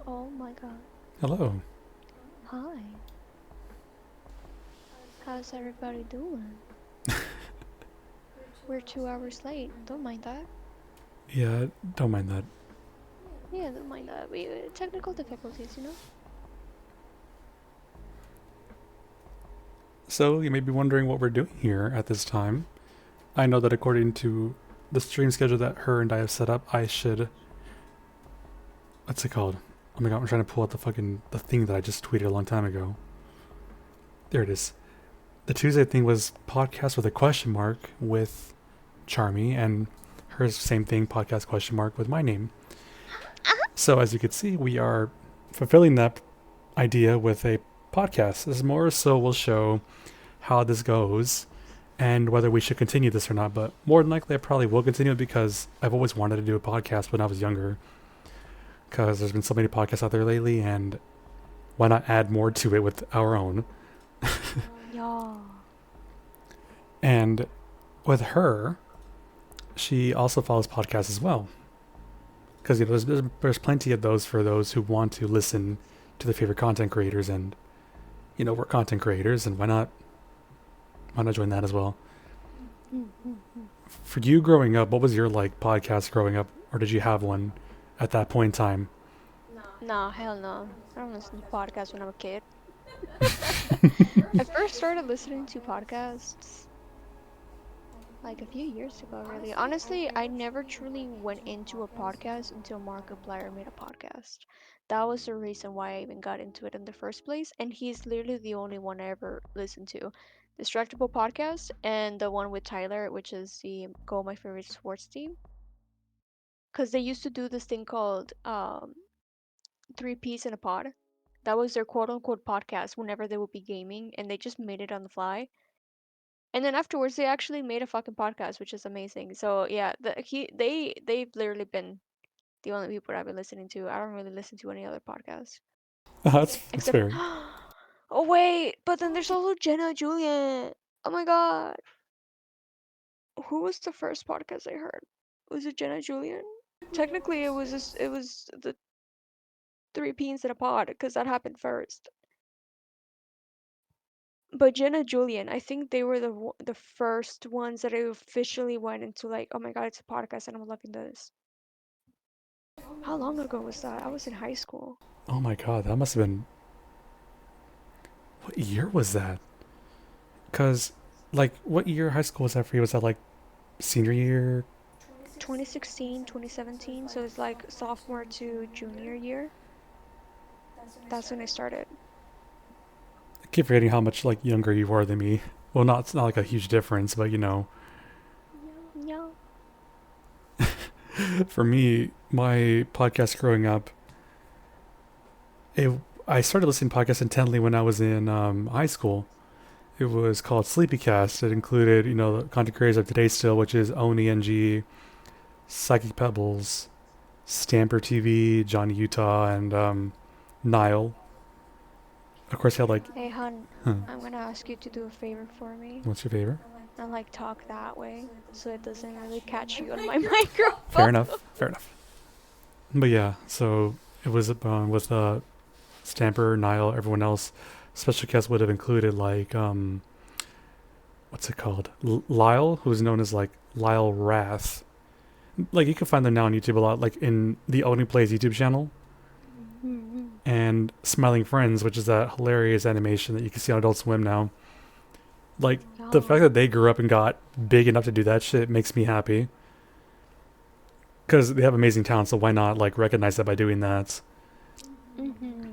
Oh my god. Hello. Hi. How's everybody doing? We're 2 hours late. Don't mind that. Yeah, don't mind that. Yeah, don't mind that. We technical difficulties. So, you may be wondering what we're doing here at this time. I know that according to the stream schedule that her and I have set up, I should. What's it called? Oh my god, I'm trying to pull out the thing that I just tweeted a long time ago. There it is. The Tuesday thing was podcast with a question mark with Charmy, and hers same thing, podcast question mark with my name. So as you can see, we are fulfilling that idea with a podcast. This more so will show how this goes and whether we should continue this or not. But more than likely, I probably will continue it because I've always wanted to do a podcast when I was younger. Because there's been so many podcasts out there lately, and why not add more to it with our own? Yeah. And with her, she also follows podcasts as well. Because there's plenty of those for those who want to listen to their favorite content creators, and we're content creators, and why not join that as well? For you growing up, what was your podcast growing up, or did you have one at that point in time? Nah, hell no. I don't listen to podcasts when I'm a kid. I first started listening to podcasts like a few years ago, really. Honestly, I never truly went into a podcast until Markiplier made a podcast. That was the reason why I even got into it in the first place, and he's literally the only one I ever listened to. Distractible podcast and the one with Tyler, which is the Go My Favorite Sports Team, because they used to do this thing called Three Peas in a Pod. That was their quote unquote podcast whenever they would be gaming, and they just made it on the fly. And then afterwards, they actually made a fucking podcast, which is amazing. So yeah, they've literally been the only people I've been listening to. I don't really listen to any other podcasts That's except. fair. Oh wait, but then there's also Jenna Julian. Oh my god, who was the first podcast I heard? Was it Jenna Julian? Technically, it was the Three Peas in a Pod because that happened first. But Jenna Julian, I think they were the first ones that I officially went into like, oh my god, it's a podcast and I'm loving this. How long ago was that? I was in high school. Oh my god, that must have been. What year was that? Because, what year high school was that for you? Was that senior year? 2016, 2017, so it's like sophomore to junior year. That's when I started. I keep forgetting how much younger you are than me. Well, it's not like a huge difference, but Yeah. for me, my podcast growing up, it I started listening to podcasts intently when I was in high school. It was called Sleepycast. It included, the content creators of Today Still, which is Oni NG, Psychic Pebbles, Stamper TV, Johnny Utah, and Nile. Of course, he had like, Hey, hun, huh, I'm gonna ask you to do a favor for me what's your favorite? and like talk that way so it doesn't really catch you on my Fair microphone. enough. Fair enough. But yeah, so it was with Stamper, Nile, everyone else. Special guests would have included like what's it called? Lyle, who's known as like Lyle Wrath. Like you can find them now on YouTube a lot, like in the Only Plays YouTube channel, Mhm. and Smiling Friends, which is that hilarious animation that you can see on Adult Swim now. Like the fact Oh. that they grew up and got big enough to do that shit makes me happy because they have amazing talent. So why not like recognize that by doing that? Mhm.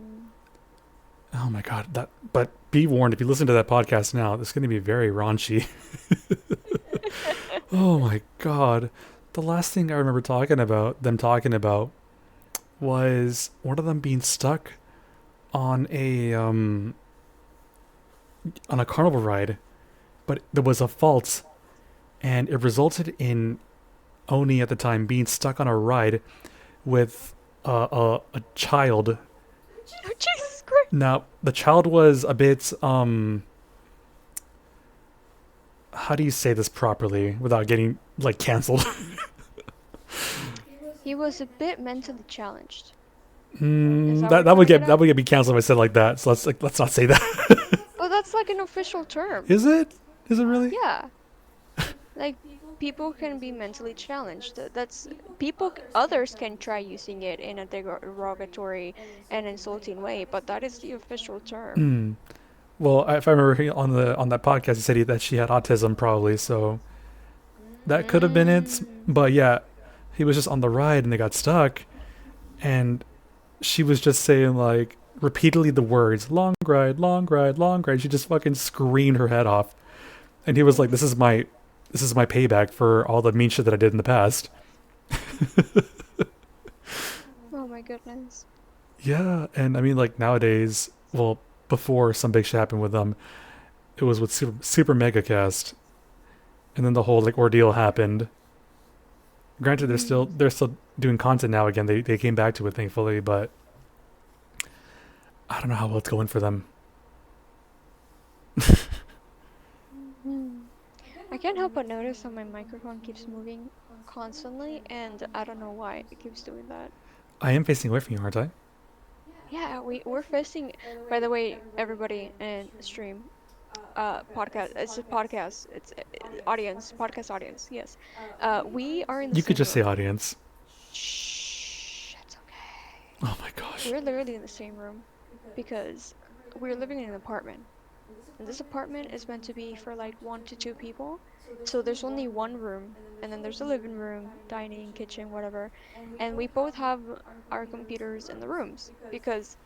Oh my god, that. But be warned, if you listen to that podcast now, it's going to be very raunchy. Oh my god, the last thing I remember talking about, was one of them being stuck on a carnival ride, but there was a fault, and it resulted in Oni at the time being stuck on a ride with a child. Oh, Jesus Christ. Now the child was a bit how do you say this properly without getting like canceled? He was a bit mentally challenged. Is mm, that what that you're trying to get that at? would get me canceled if I said like that. So let's not say that. Oh, that's like an official term. Is it? Is it really? Yeah. Like people can be mentally challenged. That's people others can try using it in a derogatory and insulting way, but that is the official term. Hmm. Well, if I remember on that podcast, he said that she had autism, probably. So that could have been it. Mm. But yeah, he was just on the ride and they got stuck, and she was just saying like repeatedly the words "long ride, long ride, long ride." She just fucking screamed her head off, and he was like, this is my payback for all the mean shit that I did in the past." Oh my goodness. Yeah, and I mean like nowadays, well, before some big shit happened with them, it was with Super Mega Cast, and then the whole like ordeal happened. Granted, Mm. they're still doing content now again. They came back to it thankfully, but I don't know how well it's going for them. Mm. I can't help but notice how my microphone keeps moving constantly, and I don't know why it keeps doing that. I am facing away from you, aren't I? Yeah, we're facing. By the way, everybody in stream, podcast. It's a podcast. It's audience, podcast audience. Yes. We are in the You could same just say room. audience. Shh, it's okay. Oh my gosh. We're literally in the same room because we're living in an apartment. And this apartment is meant to be for like 1 to 2 people. So there's only one room, and then there's a living room, dining, kitchen, whatever. And we both have our computers in the rooms because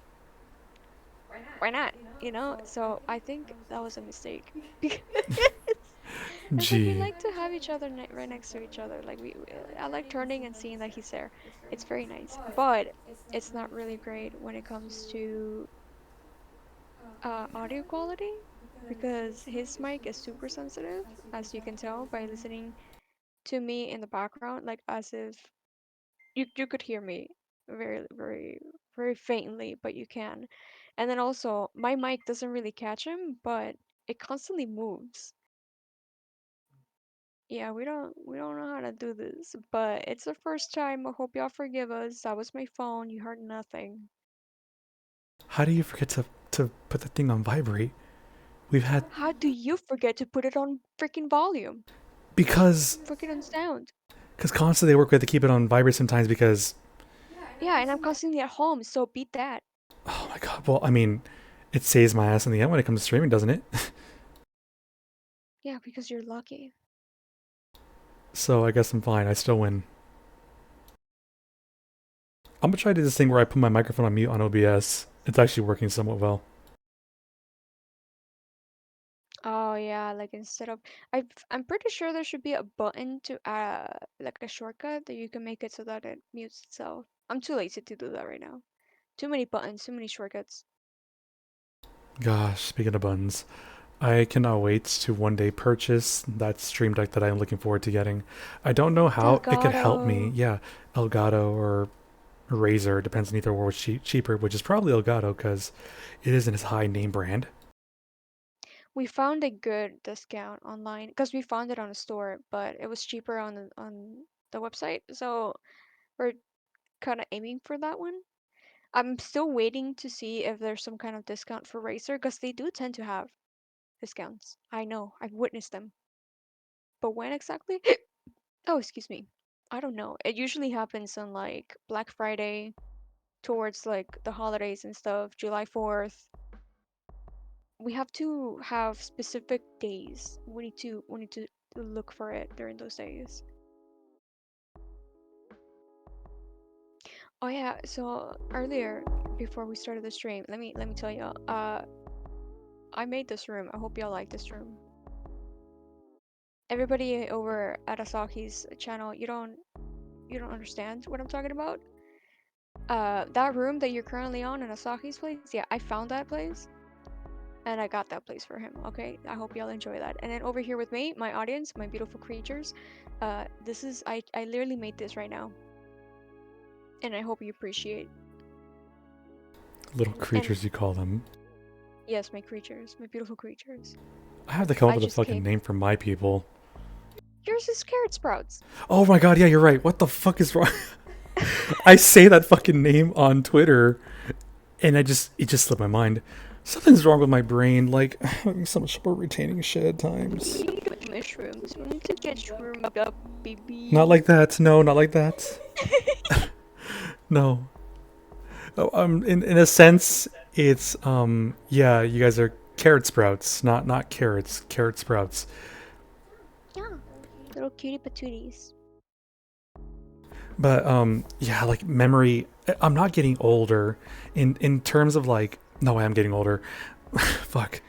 why not? You know? So I think that was a mistake. Because it's like we Gee. like to have each other right next to each other. Like I like turning and seeing that he's there. It's very nice, but it's not really great when it comes to audio quality because his mic is super sensitive, as you can tell by listening to me in the background, like as if you could hear me very faintly, but you can. And then also my mic doesn't really catch him, but it constantly moves. Yeah, we don't know how to do this, but it's the first time. I hope y'all forgive us. That was my phone. You heard nothing. How do you forget to put the thing on vibrate? We've had How do you forget to put it on freaking volume? because Freaking on sound. constantly they work with to keep it on vibrate sometimes because Yeah, and I'm constantly at home, so beat that. oh my god. Well, I mean, it saves my ass in the end when it comes to streaming, doesn't it? Yeah, because you're lucky. So I guess I'm fine. I still win. I'm gonna try to do this thing where I put my microphone on mute on OBS. It's actually working somewhat well. Oh yeah, like instead of I'm pretty sure there should be a button to like a shortcut that you can make it so that it mutes itself. I'm too lazy to do that right now. Too many buttons, too many shortcuts. Gosh, speaking of buns, I cannot wait to one day purchase that Stream Deck that I'm looking forward to getting. I don't know how it could help me. Delgado. Yeah, Elgato or Razer, depends on either or which cheaper, which is probably Elgato because it isn't as high name brand. We found a good discount online because we found it on a store, but it was cheaper on the website. So we're kind of aiming for that one. I'm still waiting to see if there's some kind of discount for Razer because they do tend to have discounts. I know, I've witnessed them. But when exactly? Oh, excuse me. I don't know. It usually happens on like Black Friday, towards like the holidays and stuff, July 4th. We have to have specific days. We need to look for it during those days. Oh yeah, so earlier before we started the stream, let me tell you, I made this room. I hope y'all like this room. Everybody over at Asahi's channel, you don't understand what I'm talking about. That room that you're currently on in Asahi's place, yeah, I found that place and I got that place for him. Okay, I hope y'all enjoy that. And then over here with me, my audience, my beautiful creatures, this is I literally made this right now, and I hope you appreciate. Little And creatures, you call them. yes, my creatures, my beautiful creatures. I have to come up I with a just fucking came. name for my people. Yours is carrot sprouts. Oh my god, yeah, you're right. What the fuck is wrong? I say that fucking name on Twitter, and it just slipped my mind. Something's wrong with my brain. Like, I'm so much more retaining shit at We times. need to get mushrooms. We need to get shroomed up, Not baby. like that. No, not like that. No. Oh, in a sense, it's yeah, you guys are carrot sprouts, not carrots, carrot sprouts. Yeah, little cutie patooties. But yeah, like memory. I'm not getting older in terms of like. No, I am getting older. Fuck.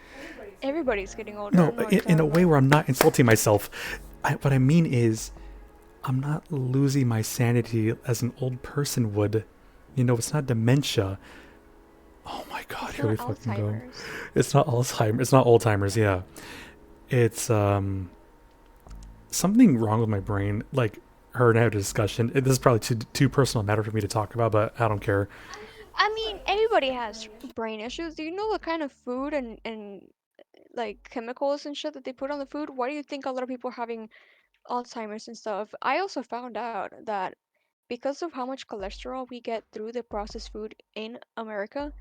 Everybody's getting older. I No, don't know what you're in a talking way about. where I'm not insulting myself. What I mean is, I'm not losing my sanity as an old person would. You know, it's not dementia. Oh my god, It's here not we fucking go. Alzheimer's. It's not Alzheimer's. It's not Alzheimer's. Yeah, it's something wrong with my brain. Like her and I had a discussion. This is probably too personal matter for me to talk about, but I don't care. I mean, everybody has brain issues. Do you know what kind of food and like chemicals and shit that they put on the food? Why do you think a lot of people are having Alzheimer's and stuff? I also found out that because of how much cholesterol we get through the processed food in America,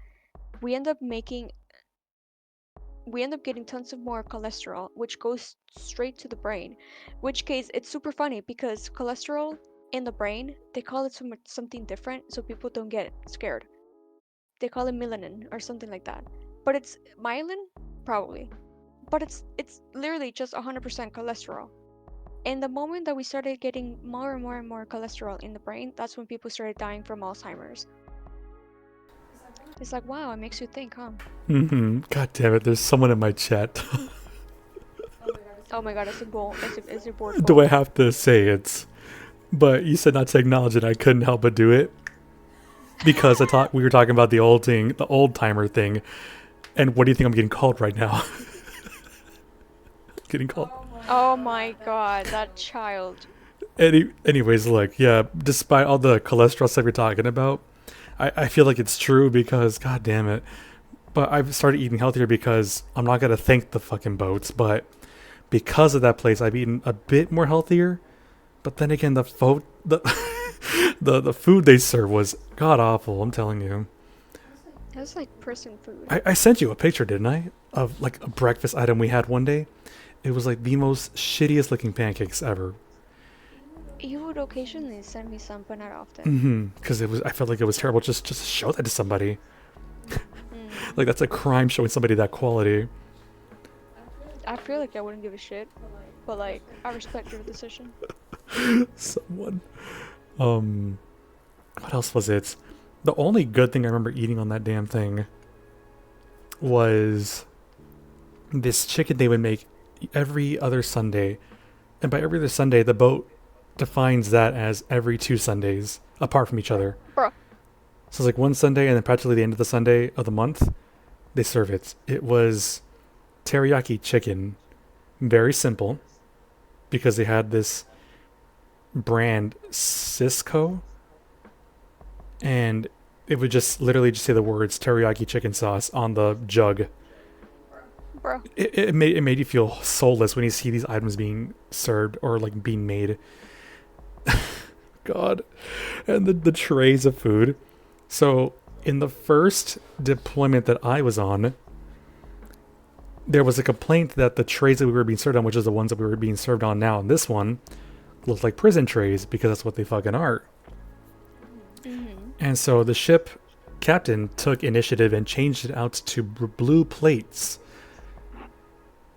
we end up making we end up getting tons of more cholesterol, which goes straight to the brain. Which case, it's super funny because cholesterol in the brain, they call it something different so people don't get scared. They call it melanin or something like that. But it's myelin, probably. But it's literally just 100% cholesterol. And the moment that we started getting more and more and more cholesterol in the brain, that's when people started dying from Alzheimer's. It's like, wow, it makes you think, huh? God damn it! There's someone in my chat. Oh my god, it's a goal. It's a board Do I goal. have to say it? But you said not to acknowledge it. I couldn't help but do it because we were talking about the old thing, the old timer thing. And what do you think I'm getting called right now? Getting called. Oh my god, that child. Anyways, look, yeah. Despite all the cholesterol stuff you're talking about, I feel like it's true because god damn it. But I've started eating healthier because I'm not gonna thank the fucking boats, but because of that place, I've eaten a bit more healthier. But then again, the food they serve was god awful. I'm telling you. That's like person food. I sent you a picture, didn't I, of like a breakfast item we had one day. It was like the most shittiest looking pancakes ever. You would occasionally send me some, but not often. Because it was, I felt like it was terrible. Just to show that to somebody. Mm. Like that's a crime showing somebody that quality. I feel like I wouldn't give a shit, but like, I respect your decision. Someone. Um, what else was it? The only good thing I remember eating on that damn thing was this chicken they would make every other Sunday. And by every other Sunday, the boat defines that as every 2 Sundays apart from each other. Bruh. So it's like one Sunday and then practically the end of the Sunday of the month. they serve it. It was teriyaki chicken, very simple, because they had this brand Cisco, and it would just literally just say the words teriyaki chicken sauce on the jug. Bro. It made you feel soulless when you see these items being served or like being made. God, and the trays of food. So in the first deployment that I was on, there was a complaint that the trays that we were being served on, which is the ones that we were being served on now, and this one looked like prison trays because that's what they fucking are. And so the ship captain took initiative and changed it out to blue plates.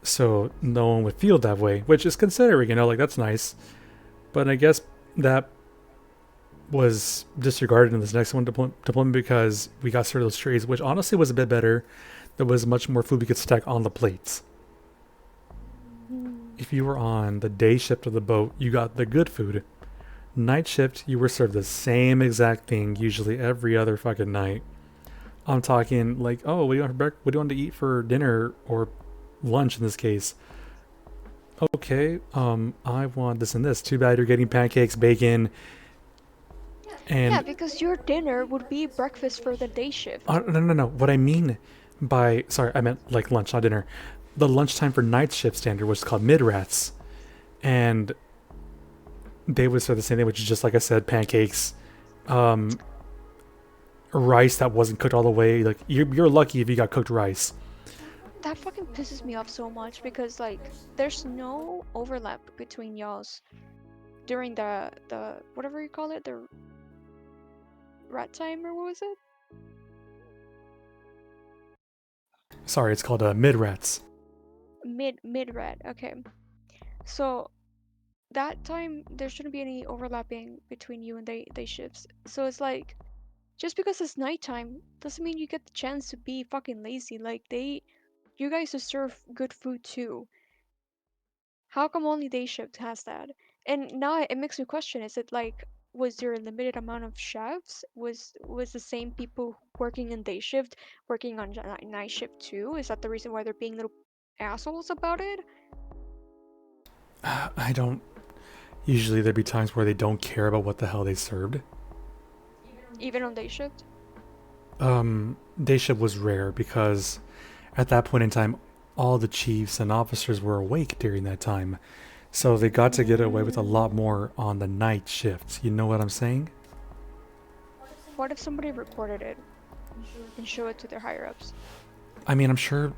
So no one would feel that way, which is considering, like that's nice. But I guess that was disregarded in this next one deployment because we got served those trays, which honestly was a bit better. There was much more food we could stack on the plates. If you were on the day shift of the boat, you got the good food. Night shift, you were served the same exact thing, usually every other fucking night. I'm talking like, oh, what do you want to eat for dinner or lunch in this case? Okay, I want this and this. Too bad you're getting pancakes, bacon, and Yeah, because your dinner would be breakfast for the day shift. no. What I mean by I meant like lunch, not dinner. The lunchtime for night shift standard was called mid-rats, and they would serve the same thing, which is just like I said, pancakes, rice that wasn't cooked all the way. Like you're lucky if you got cooked rice. That fucking pisses me off so much because like there's no overlap between y'all's during the whatever you call it, the rat time, or what was it? Sorry, it's called mid-rats. Mid-rat. Okay. So that time there shouldn't be any overlapping between you and they shifts. So it's like just because it's nighttime doesn't mean you get the chance to be fucking lazy. Like you guys deserve good food too. How come only day shift has that? And now it makes me question, is it like was there a limited amount of chefs? Was the same people working in day shift working on night shift too? Is that the reason why they're being little assholes about it? I don't. Usually there'd be times where they don't care about what the hell they served. Even on day shift? Day shift was rare because at that point in time, all the chiefs and officers were awake during that time. So they got to get away with a lot more on the night shifts. You know what I'm saying? What if somebody recorded it and show it to their higher ups? I mean, I'm sure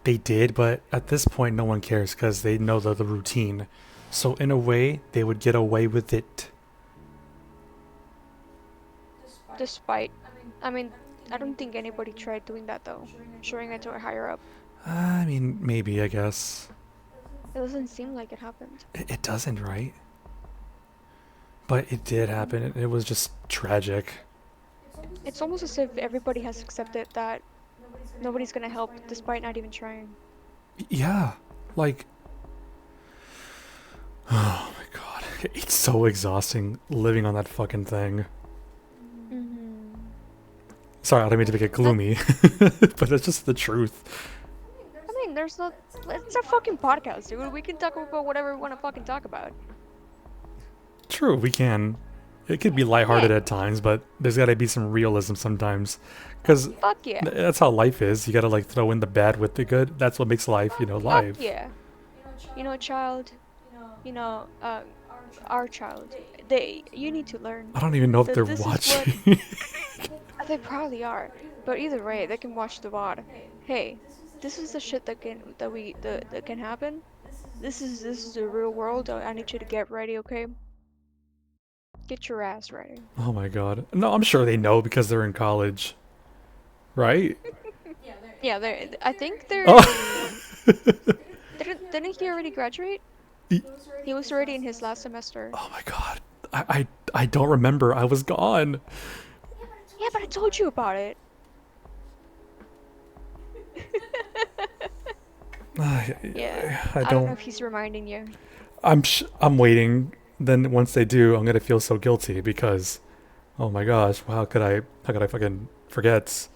they did, but at this point, no one cares because they know the routine. So in a way, they would get away with it. Despite, I mean, I don't think anybody tried doing that though, showing it to a higher up. I mean, maybe, I guess. It doesn't seem like it happened. It doesn't, right? But it did happen. It was just tragic. It's almost as if everybody has accepted that nobody's gonna help despite not even trying. Yeah, like, oh my god, it's so exhausting living on that fucking thing. Sorry, I don't mean to make it gloomy, but it's just the truth. I mean, there's no. It's a fucking podcast, dude. We can talk about whatever we want to fucking talk about. True, we can. It could be lighthearted Yeah. at times, but there's gotta be some realism sometimes. Because Fuck yeah. that's how life is. You gotta like throw in the bad with the good. That's what makes life, life. Fuck yeah. You know, child. You know, our child. You need to learn. I don't even know if That they're this is what- watching. They probably are, but either way, they can watch the VOD. Hey, this is the shit that can happen. This is the real world. I need you to get ready, okay? Get your ass ready. Oh my god. No, I'm sure they know because they're in college. Right? Yeah, I think they're. Oh. Didn't he already graduate? He- He was already in his last semester. Oh my god. I don't remember. I was gone. Yeah, but I told you about it. Yeah. I I don't know don't. if he's reminding you. I'm waiting. Then once they do, I'm gonna feel so guilty because, oh my gosh, how could I fucking forget?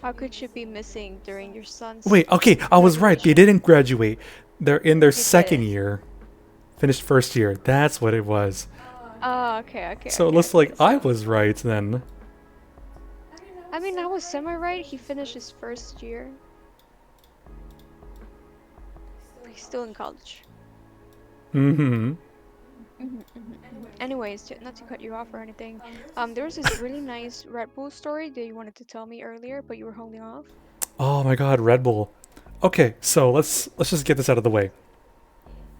How could you be missing during your son's Wait, okay, I was right. They graduation? didn't graduate. They're in their They second did. year. Finished first year. That's what it was. Oh, okay, okay, So it okay, looks okay. like I So, was right then. I mean, I was semi-right. He finished his first year. He's still in college. Mm-hmm. Anyways, not to cut you off or anything, there was this really nice Red Bull story that you wanted to tell me earlier, but you were holding off. Oh my god, Red Bull. Okay, so let's just get this out of the way.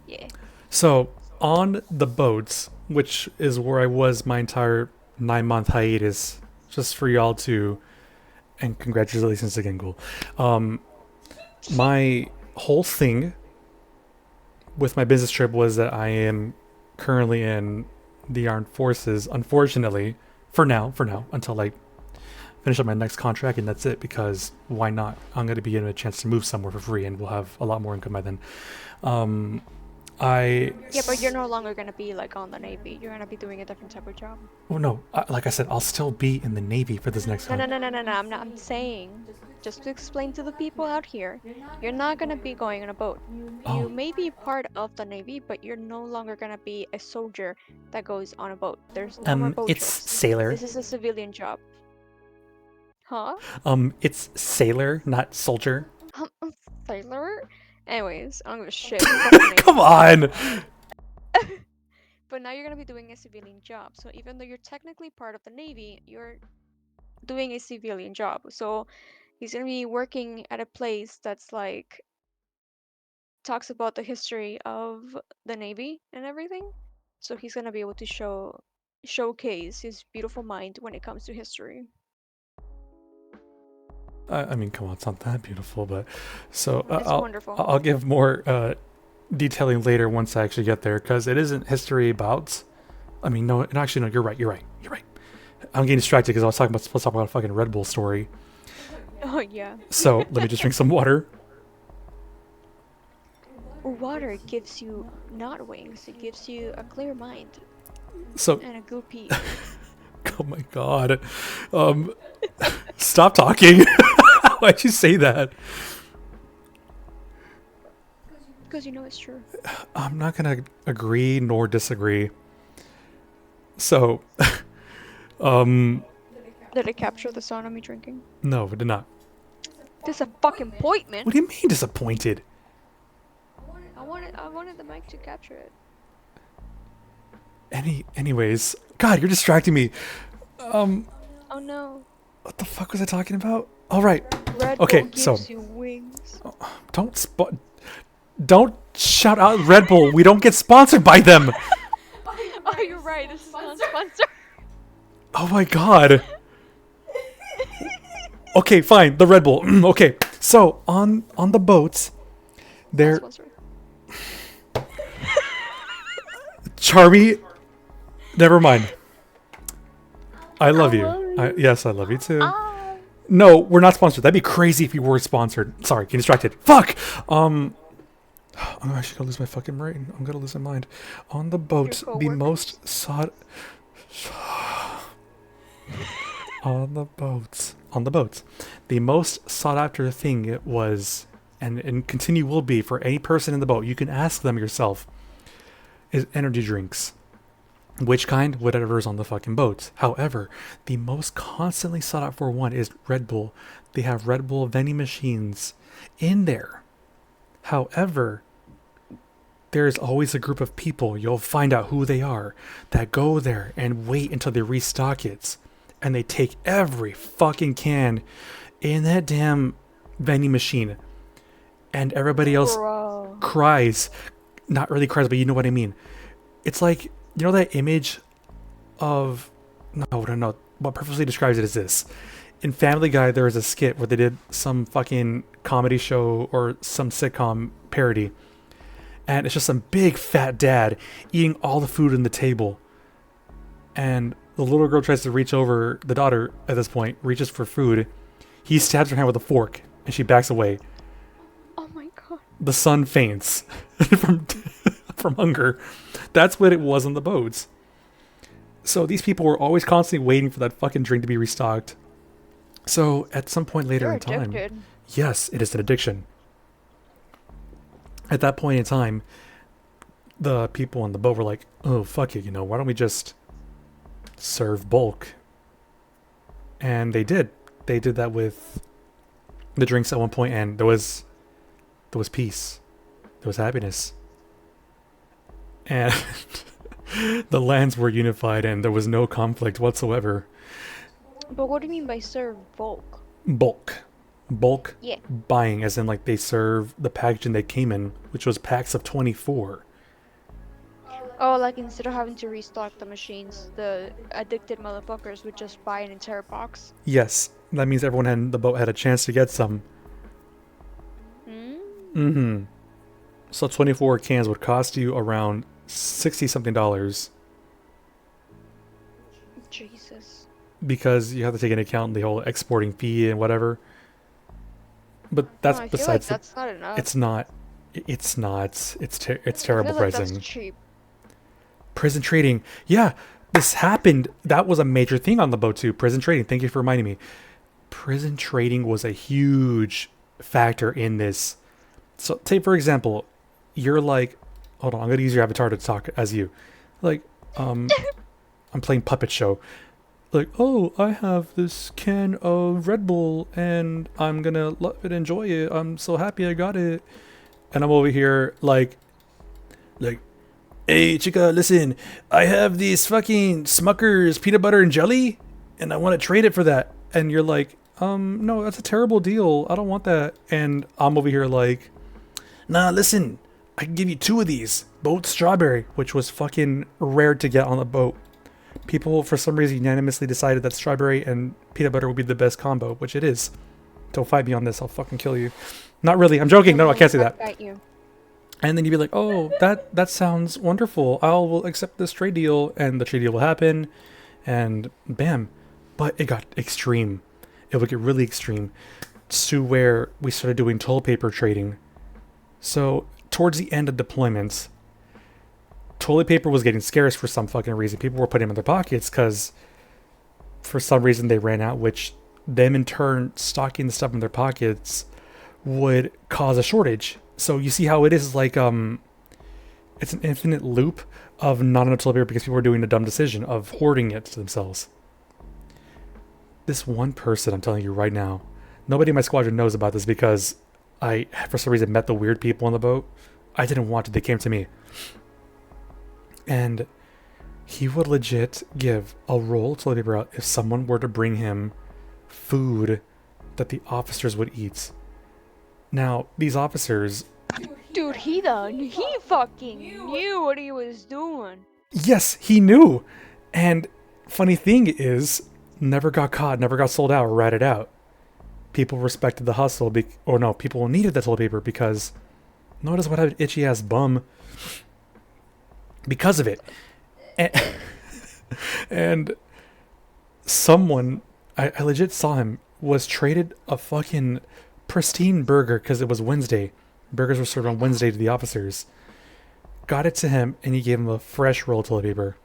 Yeah. So on the boats, which is where I was my entire 9 month hiatus, just for y'all to, and congratulations again, Ghoul. My whole thing with my business trip was that I am currently in the armed forces. Unfortunately, for now, until I finish up my next contract, and that's it. Because why not? I'm going to be given a chance to move somewhere for free, and we'll have a lot more income by then. Um, I Yeah, but you're no longer gonna be like on the Navy. You're gonna be doing a different type of job. oh no, like I said, I'll still be in the Navy for this next No, no, hunt. no, no, no, no. I'm not. I'm saying, just to explain to the people out here, you're not gonna be going on a boat. You Oh, may be part of the Navy, but you're no longer gonna be a soldier that goes on a boat. There's no more boat it's trips. sailor. This is a civilian job. Huh? It's sailor, not soldier. Sailor? Anyways, I don't give a shit. Fuck the Navy. Come on. But now you're gonna be doing a civilian job. So even though you're technically part of the Navy, you're doing a civilian job. So he's gonna be working at a place that's like talks about the history of the Navy and everything. So he's gonna be able to showcase his beautiful mind when it comes to history. I mean, come on, it's not that beautiful, but so It's wonderful. I'll give more detailing later once I actually get there, because it isn't history about. I mean, no, actually, no. You're right. You're right. You're right. I'm getting distracted because I was supposed to talk about a fucking Red Bull story. Oh yeah. So let me just drink some water. Water gives you not wings, it gives you a clear mind So, and a good pee. oh my god, um, stop talking. Why'd you say that? Because you know it's true. I'm not gonna agree nor disagree. So, Did it capture the sound of me drinking? no, it did not. Disappointment. What do you mean disappointed? I wanted the mic to capture it. Anyways, God, you're distracting me. Oh no. What the fuck was I talking about? All right, Red okay, Bull so gives you wings. don't shout out Red Bull. We don't get sponsored by them. Oh, you're right. This is not sponsored. Oh my god. Okay, fine. The Red Bull. Okay, so on the boats, there, Sponsored. Charmy. Never mind. I love you. love Yes, I love you too. Ah. No, we're not sponsored. That'd be crazy if you were sponsored. Sorry, getting distracted. Fuck. I'm actually gonna lose my fucking brain. I'm gonna lose my mind. On the boat, Your the coworkers? most sought. On the boats, the most sought after thing it was, and continue will be for any person in the boat. You can ask them yourself. Is energy drinks. Which kind? Whatever's on the fucking boats. However, the most constantly sought out for one is Red Bull. They have Red Bull vending machines in there. However, there's always a group of people, you'll find out who they are, that go there and wait until they restock it. And they take every fucking can in that damn vending machine. And everybody else Bro. cries. Not really cries, but you know what I mean. It's like, you know that image of, no, what perfectly describes it is this. In Family Guy, there was a skit where they did some fucking comedy show or some sitcom parody, and it's just some big fat dad eating all the food on the table, and the little girl tries to reach over, the daughter at this point reaches for food. He stabs her hand with a fork and she backs away. Oh my god. The son faints from from hunger. That's what it was on the boats. So these people were always constantly waiting for that fucking drink to be restocked. So at some point later You're in time, addicted. yes, it is an addiction. At that point in time, the people on the boat were like, "Oh fuck it, why don't we just serve bulk?" And they did. They did that with the drinks at one point, and there was peace, there was happiness, and the lands were unified, and there was no conflict whatsoever. But what do you mean by serve bulk? Bulk Yeah. buying, as in like they serve the packaging they came in, which was packs of 24. Oh, like instead of having to restock the machines, the addicted motherfuckers would just buy an entire box. Yes, that means everyone in the boat had a chance to get some. Hmm? Mm-hmm. So 24 cans would cost you around 60 something dollars, Jesus. because you have to take into account the whole exporting fee and whatever. But No, that's I feel like besides the. that's not enough. It's not. It's not. It's I terrible feel like pricing. that's cheap. Prison trading. Yeah, this happened. That was a major thing on the boat too. Prison trading. Thank you for reminding me. Prison trading was a huge factor in this. So, take for example, you're like, hold on, I'm gonna use your avatar to talk as you. Like, I'm playing Puppet Show. Like, oh, I have this can of Red Bull and I'm gonna love it, enjoy it. I'm so happy I got it. And I'm over here like, hey, chica, listen, I have these fucking Smuckers peanut butter and jelly, and I want to trade it for that. And you're like, no, that's a terrible deal. I don't want that. And I'm over here like, nah, listen, I can give you 2 of these, both strawberry, which was fucking rare to get on the boat. People, for some reason, unanimously decided that strawberry and peanut butter would be the best combo, which it is. Don't fight me on this. I'll fucking kill you. Not really. I'm joking. No, I can't say that. Fight you. And then you'd be like, oh, that sounds wonderful. Will accept this trade deal. And the trade deal will happen. And bam. But it got extreme. It would get really extreme to where we started doing toilet paper trading. So towards the end of deployments, toilet paper was getting scarce for some fucking reason. People were putting them in their pockets because for some reason they ran out, which them in turn stocking the stuff in their pockets would cause a shortage. So you see how it is like it's an infinite loop of not enough toilet paper because people were doing a dumb decision of hoarding it to themselves. This one person, I'm telling you right now, nobody in my squadron knows about this because I, for some reason, met the weird people on the boat. I didn't want to. They came to me. And he would legit give a roll of toilet paper out if someone were to bring him food that the officers would eat. Now, these officers... Dude, he fucking knew what he was doing. Yes, he knew. And funny thing is, never got caught, never got sold out or ratted out. People respected the hustle, people needed that toilet paper because notice what had an itchy ass bum because of it. And someone, I legit saw him, was traded a fucking pristine burger because it was Wednesday. Burgers were served on Wednesday to the officers. Got it to him, and he gave him a fresh roll of toilet paper.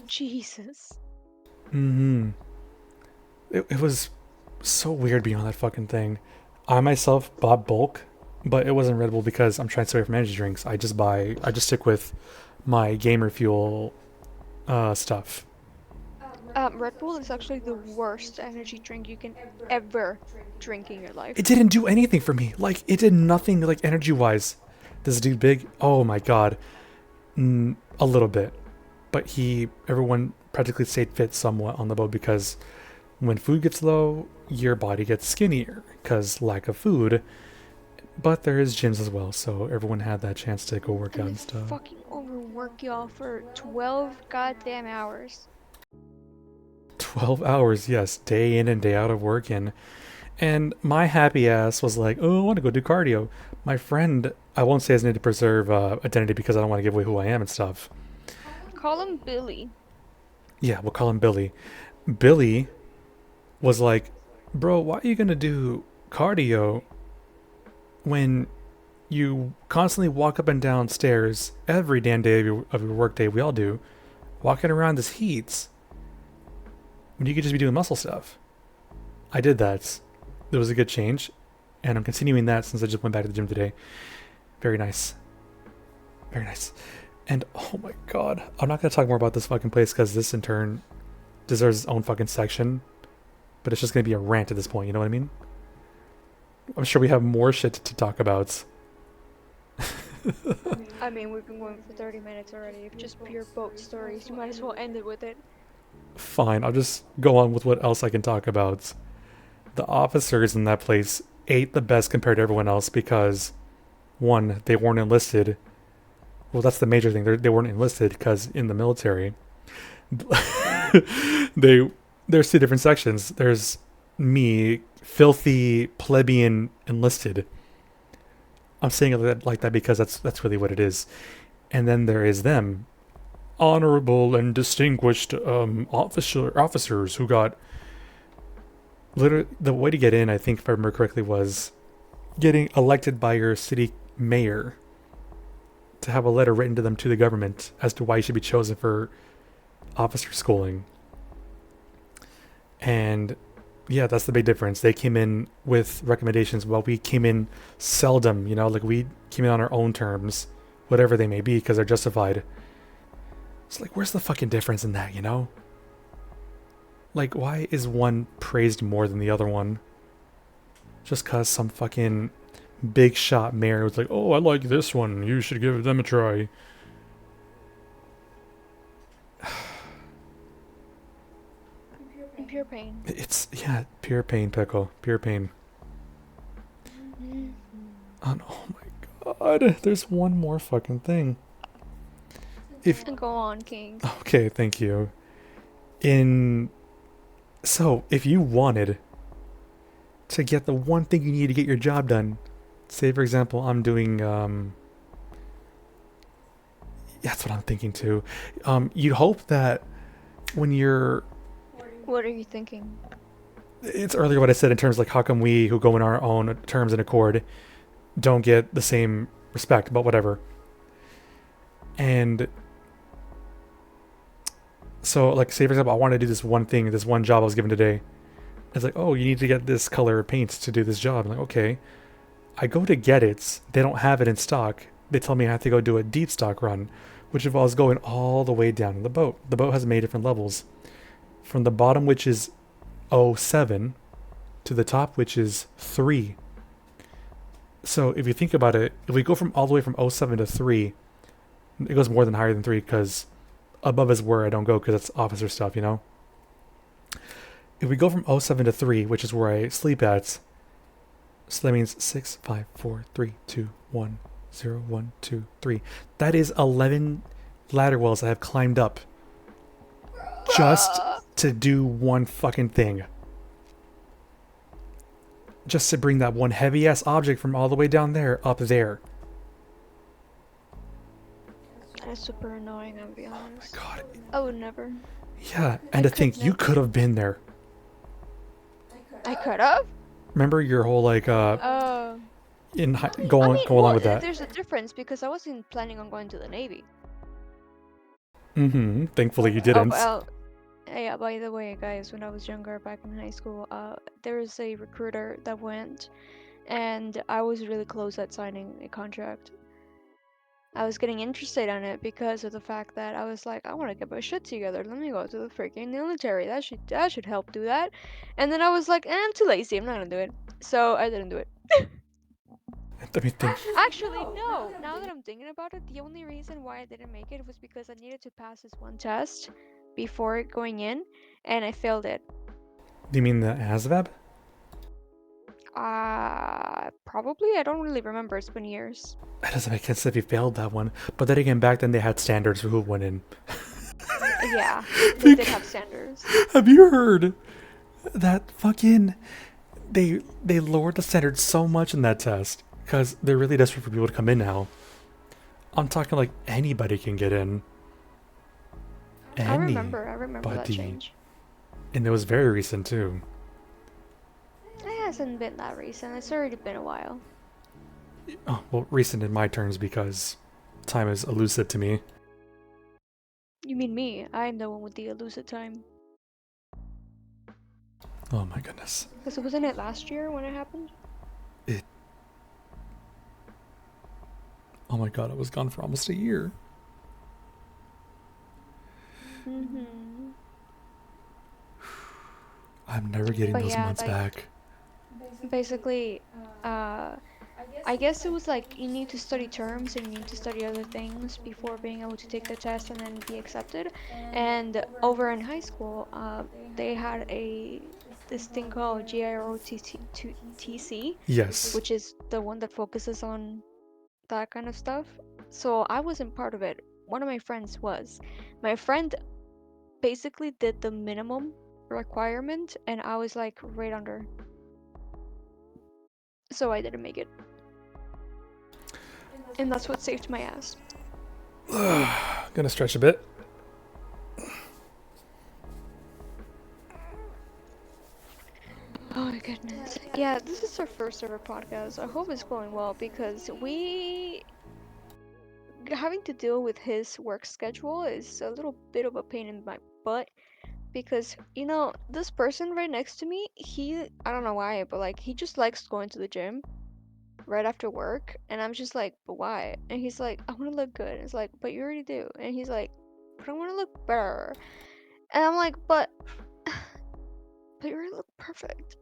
Jesus. Mm-hmm. It was so weird being on that fucking thing. I myself bought bulk, but it wasn't Red Bull because I'm trying to stay away from energy drinks. I just stick with my gamer fuel stuff. Red Bull is actually the worst energy drink you can ever drink in your life. It didn't do anything for me. Like, it did nothing, like, energy-wise. This dude big? Oh my god. A little bit. But everyone practically stayed fit somewhat on the boat because when food gets low, your body gets skinnier because lack of food. But there is gyms as well, so everyone had that chance to go work out and stuff. Fucking overwork y'all for 12 goddamn hours. 12 hours, yes, day in and day out of working. And my happy ass was like, oh, I want to go do cardio. My friend, I won't say his name to preserve identity because I don't want to give away who I am and stuff. Call him Billy. Yeah, we'll call him Billy. Billy was like, bro, why are you going to do cardio when you constantly walk up and down stairs every damn day of your work day? We all do. Walking around this heat when you could just be doing muscle stuff. I did that. It was a good change, and I'm continuing that since I just went back to the gym today. Very nice. Very nice. And oh my god, I'm not gonna talk more about this fucking place because this in turn deserves its own fucking section. But it's just gonna be a rant at this point. You know what I mean? I'm sure we have more shit to talk about. I mean, we've been going for 30 minutes already. If just pure boat stories, you might as well end it with it. Fine, I'll just go on with what else I can talk about. The officers in that place ate the best compared to everyone else because, one, they weren't enlisted. Well, that's the major thing. They weren't enlisted because in the military, there's two different sections. There's me, filthy plebeian enlisted. I'm saying it like that because that's really what it is. And then there is them, honorable and distinguished officers who got. Literally, the way to get in, I think, if I remember correctly, was getting elected by your city mayor to have a letter written to them to the government as to why you should be chosen for officer schooling. And yeah, that's the big difference. They came in with recommendations while we came in seldom, like we came in on our own terms, whatever they may be, because they're justified. It's like, where's the fucking difference in that, Like, why is one praised more than the other one? Just cause some fucking big shot mayor was like, oh, I like this one, you should give them a try. Pure pain. It's, pure pain, Pickle. Pure pain. And oh my god, there's one more fucking thing. Go on, King. Okay, thank you. So, if you wanted to get the one thing you need to get your job done, say for example, I'm doing, that's what I'm thinking too. You'd hope that when you're... What are you thinking? It's earlier what I said in terms like how come we who go in our own terms and accord don't get the same respect, but whatever. And so, like, say for example, I want to do this one thing, this one job I was given today. It's like, oh, you need to get this color of paint to do this job. I'm like, okay. I go to get it. They don't have it in stock. They tell me I have to go do a deep stock run, which involves going all the way down in the boat. The boat has many different levels. From the bottom, which is 07, to the top, which is 3. So if you think about it, if we go from all the way from 07 to 3, it goes more than higher than 3 because above is where I don't go because it's officer stuff, If we go from 07 to 3, which is where I sleep at, so that means 6, 5, 4, 3, 2, 1, 0, 1, 2, 3. That is 11 ladder wells I have climbed up just to do one fucking thing. Just to bring that one heavy-ass object from all the way down there up there. That's super annoying, I'll be honest. Oh my god. I would never. Yeah, and to think you could have been there. I could have? Remember your whole like go along with that. There's a difference because I wasn't planning on going to the Navy. Thankfully you didn't. Yeah, by the way, guys, when I was younger, back in high school, there was a recruiter that went, and I was really close at signing a contract. I was getting interested in it because of the fact that I was like, I want to get my shit together. Let me go to the freaking military. That should help do that. And then I was like, I'm too lazy. I'm not gonna do it. So I didn't do it. Let me think. Actually, no. Now that I'm thinking about it, the only reason why I didn't make it was because I needed to pass this one test before going in, and I failed it. Do you mean the ASVAB? Probably. I don't really remember. It's been years. That doesn't make sense if you failed that one. But then again, back then they had standards for who went in. Yeah, they did have standards. Have you heard that fucking... They lowered the standards so much in that test because they're really desperate for people to come in now. I'm talking like anybody can get in. I remember that change. And it was very recent too. It hasn't been that recent. It's already been a while. Oh, well, recent in my terms because time is elusive to me. You mean me? I'm the one with the elusive time. Oh my goodness. Because wasn't it last year when it happened? Oh my god, I was gone for almost a year. Mm-hmm. I'm never getting But those yeah, months like back. basically, I guess it was like you need to study terms and you need to study other things before being able to take the test and then be accepted. And over in high school, they had this thing called GIROTC, Yes. which is the one that focuses on that kind of stuff. So I wasn't part of it. One of my friends was. My friend basically did the minimum requirement, and I was like right under. So I didn't make it. And that's what saved my ass. Gonna stretch a bit. Oh my goodness. Yeah, this is our first ever podcast. I hope it's going well because having to deal with his work schedule is a little bit of a pain in my butt because, this person right next to me, I don't know why, but like he just likes going to the gym right after work, and I'm just like, but why? And he's like, I want to look good. And it's like, but you already do. And he's like, but I want to look better. And I'm like, but you already look perfect.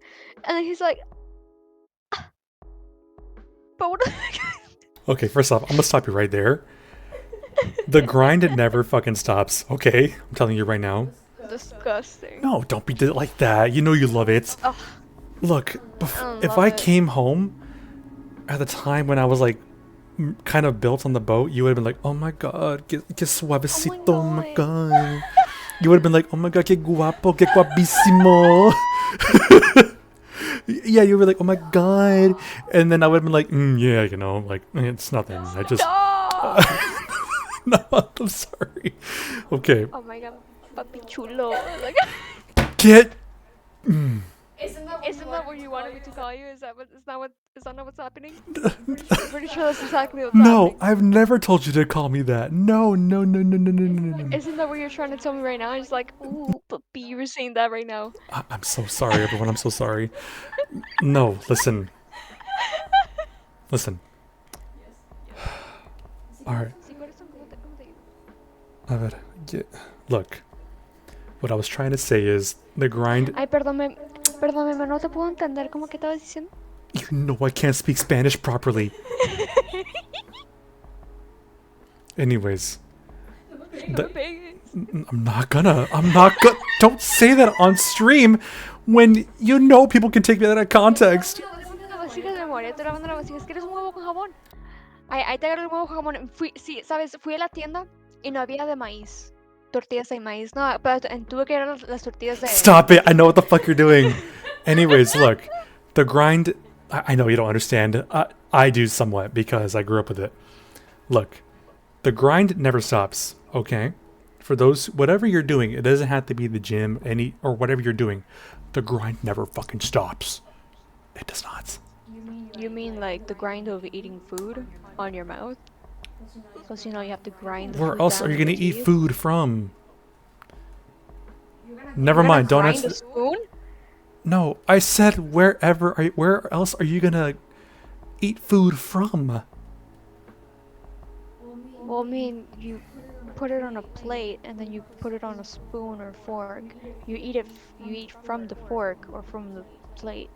And then he's like, but what? Okay, first off, I'm gonna stop you right there. The grind never fucking stops, okay? I'm telling you right now. Disgusting. No, don't be like that. You know you love it. Ugh, Look, I don't if love I it. came home at the time when I was like kind of built on the boat, you would have been like, oh my god, que suavecito, oh my god. You would have been like, oh my god, que guapo, que guapísimo. Yeah, you were like, oh my god. And then I would have been like, yeah, like, it's nothing. I just. Stop! No, I'm sorry. Okay. Oh my god, papi chulo. Like, Get. isn't that what you wanted me to call you? Is that not what's happening? I'm pretty sure that's exactly what's No, happening. I've never told you to call me that. No. Isn't that what you're trying to tell me right now? It's like, ooh, papi, you were saying that right now. I'm so sorry, everyone. I'm so sorry. No, listen. Listen. Alright. A ver, look. What I was trying to say is the grind. Ay, perdóname, no te puedo entender. ¿Cómo que estabas diciendo? You know I can't speak Spanish properly. Anyways. I'm not gonna. Don't say that on stream when you know people can take that out of context. Ahí te agarro el huevo con jamón. Sí, ¿sabes? Fui a la tienda y no había de maíz. Tortillas de maíz. No, pero tuve que ir a las tortillas de... Stop it. I know what the fuck you're doing. Anyways, look. The grind... I know you don't understand. I do somewhat because I grew up with it. Look. The grind never stops, okay? For those... Whatever you're doing, it doesn't have to be the gym, or whatever you're doing. The grind never fucking stops. It does not. You mean like the grind of eating food on your mouth? Because you have to grind the Where food else down are you with gonna the eat teeth. food from? Never You're mind. gonna Don't grind answer. a spoon? No, I said where else are you gonna eat food from? Well, I mean, you put it on a plate and then you put it on a spoon or fork. You eat from the fork or from the plate.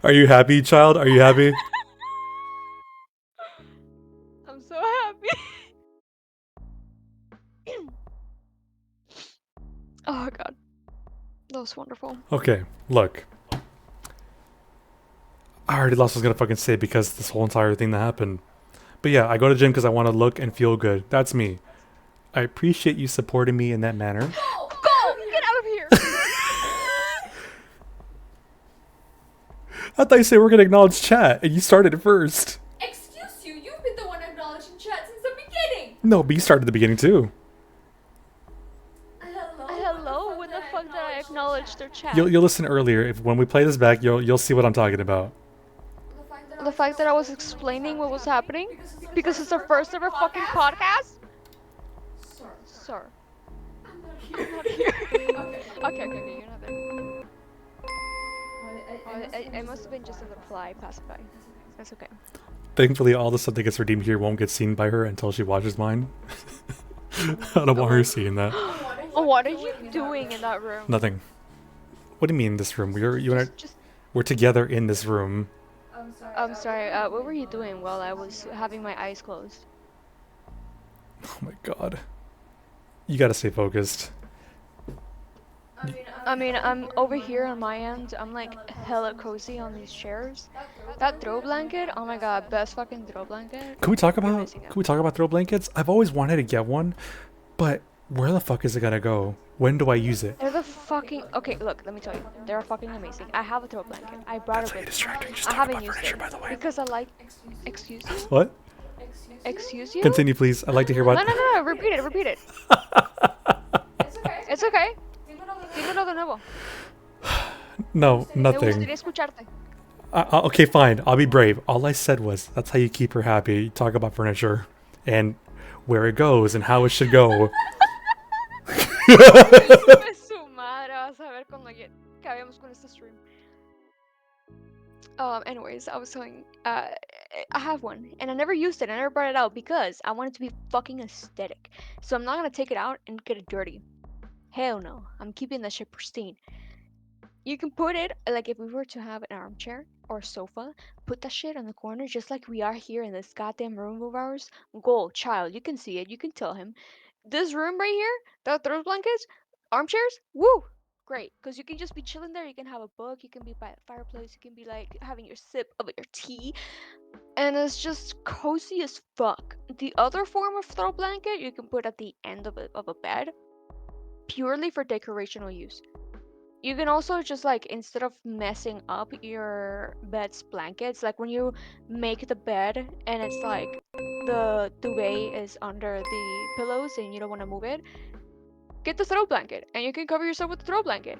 Are you happy, child? Are you happy? I'm so happy. Oh god. That was wonderful. Okay, look. I already lost what I was gonna fucking say because this whole entire thing that happened. But yeah, I go to the gym because I want to look and feel good. That's me. I appreciate you supporting me in that manner. Go! Get out of here! I thought you said we're gonna acknowledge chat, and you started it first. Excuse you, you've been the one acknowledging chat since the beginning! No, but you started at the beginning too. Hello? Hello? acknowledge their chat. You'll listen earlier. If when we play this back, you'll see what I'm talking about. The fact that I was explaining what was happening because it's our first ever fucking podcast. Sir, I'm not here. Okay, you're not there. It must have been just a reply passing by. That's okay. Thankfully, all the stuff that gets redeemed here won't get seen by her until she watches mine. I don't want her seeing that. Oh, what are you doing in that room? Nothing. What do you mean this room? You and I, Just we're together in this room. I'm sorry. What were you doing while I was having my eyes closed? Oh my god. You gotta stay focused. I mean, I'm over here on my end. I'm like hella cozy on these chairs. That throw blanket, oh my god, best fucking throw blanket. Can we talk You're about missing out. throw blankets? I've always wanted to get one, but where the fuck is it gonna go? When do I use it? They're the fucking okay. Look, let me tell you, they're fucking amazing. I have a throw blanket. I brought it with me. Distracting. Just I talk haven't about used furniture, it by the way. because I like. Excuse you? What? Excuse you? Continue, please. I'd like to hear what. No. Repeat it. It's okay. Dímelo de nuevo. No, Me nothing. gustaría escucharte. Okay, fine. I'll be brave. All I said was that's how you keep her happy. You talk about furniture and where it goes and how it should go. Su madre, vas a ver cuando acabemos con este stream. Anyways, I was telling, I have one, and I never used it. I never brought it out because I want it to be fucking aesthetic. So I'm not gonna take it out and get it dirty. Hell no. I'm keeping that shit pristine. You can put it, like if we were to have an armchair or a sofa, put that shit in the corner just like we are here in this goddamn room of ours. Go, child, you can see it, you can tell him. This room right here, that throw blankets, armchairs, woo! Great, because you can just be chilling there, you can have a book, you can be by a fireplace, you can be like having your sip of your tea, and it's just cozy as fuck. The other form of throw blanket you can put at the end of a bed, purely for decorational use. You can also just like instead of messing up your bed's blankets, like when you make the bed and it's like the duvet is under the pillows and you don't want to move it, get the throw blanket and you can cover yourself with the throw blanket.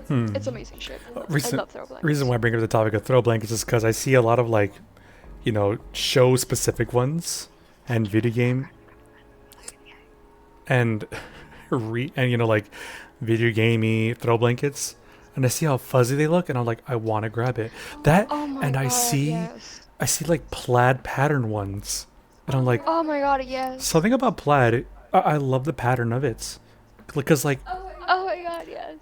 It's amazing shit. I love throw blankets. Reason why I bring up the topic of throw blankets is because I see a lot of like, show specific ones and video game and like video gamey throw blankets, and I see how fuzzy they look and I'm like, I want to grab it. That Oh my and god, I see yes. like plaid pattern ones and I'm like, Oh my god, yes. something about plaid, I love the pattern of it because like Oh my god, yes.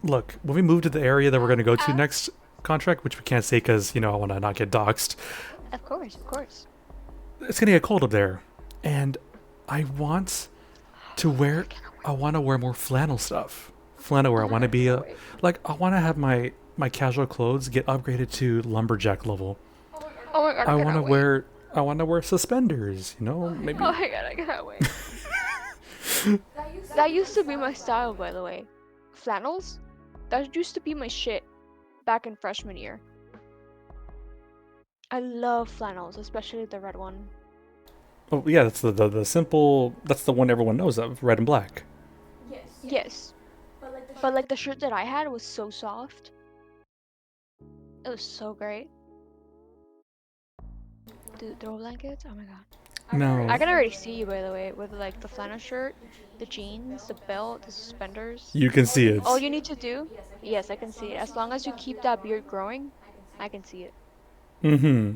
look, when we move to the area that we're going to go to next contract, which we can't say because I want to not get doxxed, Of course. it's going to get cold up there and I want to wear more flannel stuff. Flannel where I want to be I want to have my casual clothes get upgraded to lumberjack level. Oh my god, I want to wear suspenders, maybe. Oh my god, I cannot wait. That used to be my style, by the way. Flannels? That used to be my shit back in freshman year. I love flannels, especially the red one. Oh yeah, that's the simple. That's the one everyone knows of, red and black. Yes. But like the shirt that I had was so soft. It was so great. Dude, throw blankets? Oh my god. No. I can already see you, by the way, with like the flannel shirt, the jeans, the belt, the suspenders. You can see it. All you need to do, yes, I can see it. As long as you keep that beard growing, I can see it. Mm-hmm.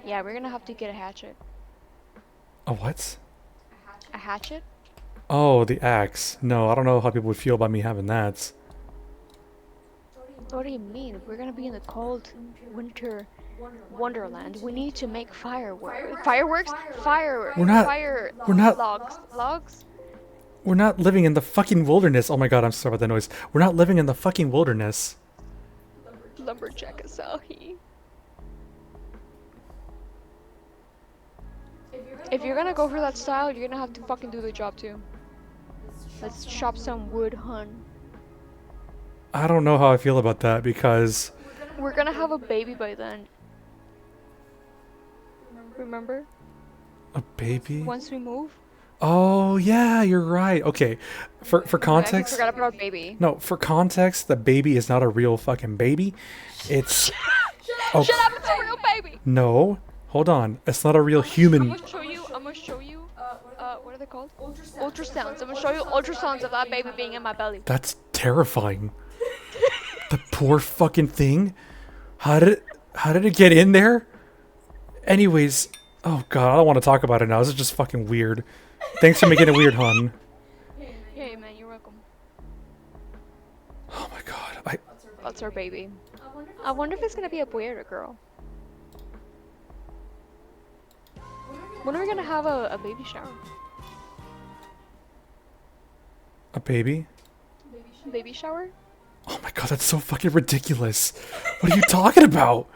Yeah, we're gonna have to get a hatchet. A what? A hatchet? Oh, the axe. No, I don't know how people would feel about me having that. What do you mean? We're gonna be in the cold winter wonderland. We need to make fireworks. Fireworks? Fireworks. We're not- Fire. we're not- Logs. Logs? We're not living in the fucking wilderness. Oh my god, I'm sorry about that noise. We're not living in the fucking wilderness. Lumberjack Asahi. If you're gonna go for that style, you're gonna have to fucking do the job too. Let's chop some wood, hun. I don't know how I feel about that because We're gonna have a baby by then. Remember? A baby? once we move. Oh yeah, you're right. Okay, for I context, forgot about our baby. no, for context, the baby is not a real fucking baby. It's oh Shut up! It's a real baby. no. Hold on, it's not a real I'm human. gonna show you. I'm gonna show you. What are they called? Ultrasound. Ultrasounds. I'm gonna show you ultrasounds of that baby being in my belly. That's terrifying. The poor fucking thing. How did it get in there? Anyways, oh god, I don't want to talk about it now. This is just fucking weird. Thanks for making it weird, hon. Hey man, you're welcome. Oh my god, That's our baby. I wonder if it's gonna be a boy or a girl. When are we gonna have a baby shower? a baby? Baby shower? Oh my god, that's so fucking ridiculous. What are you talking about?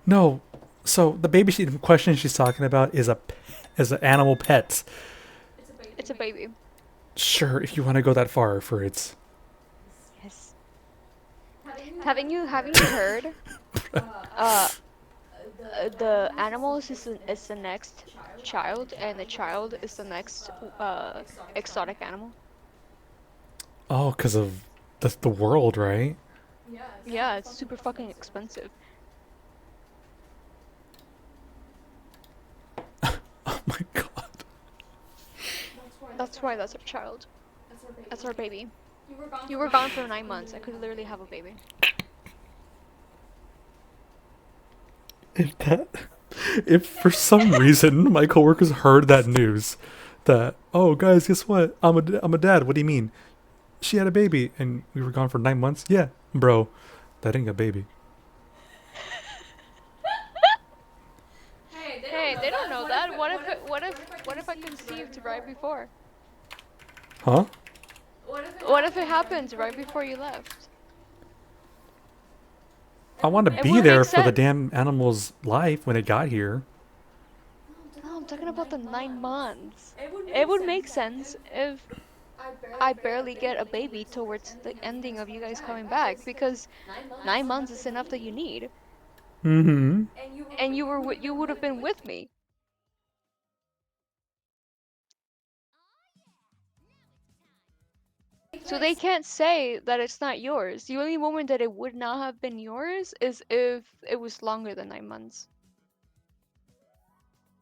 No. So the baby in question she's talking about is an animal pet. It's a baby. Sure, if you want to go that far for its. Yes. Haven't you heard? Uh, the animals is the next child, and the child is the next exotic animal. Oh, because of the world, right? Yeah, it's super fucking expensive. Oh my god. That's why that's our child. That's our baby. You were gone for 9 months. I could literally have a baby. If for some reason my coworkers heard that news, that oh guys, guess what? I'm a dad. What do you mean? She had a baby and we were gone for 9 months. Yeah, bro, that ain't a baby. Hey, they don't know that. What if I conceived right before? Huh? What if it happens right before you left? I want to It be wouldn't there make for the sense. damn animal's life when it got here. No, I'm talking about the 9 months. It would make sense if I barely get a baby towards the ending of you guys coming back, because 9 months is enough that you need, Mm-hmm. and you would have been with me. So they can't say that it's not yours. The only moment that it would not have been yours is if it was longer than 9 months.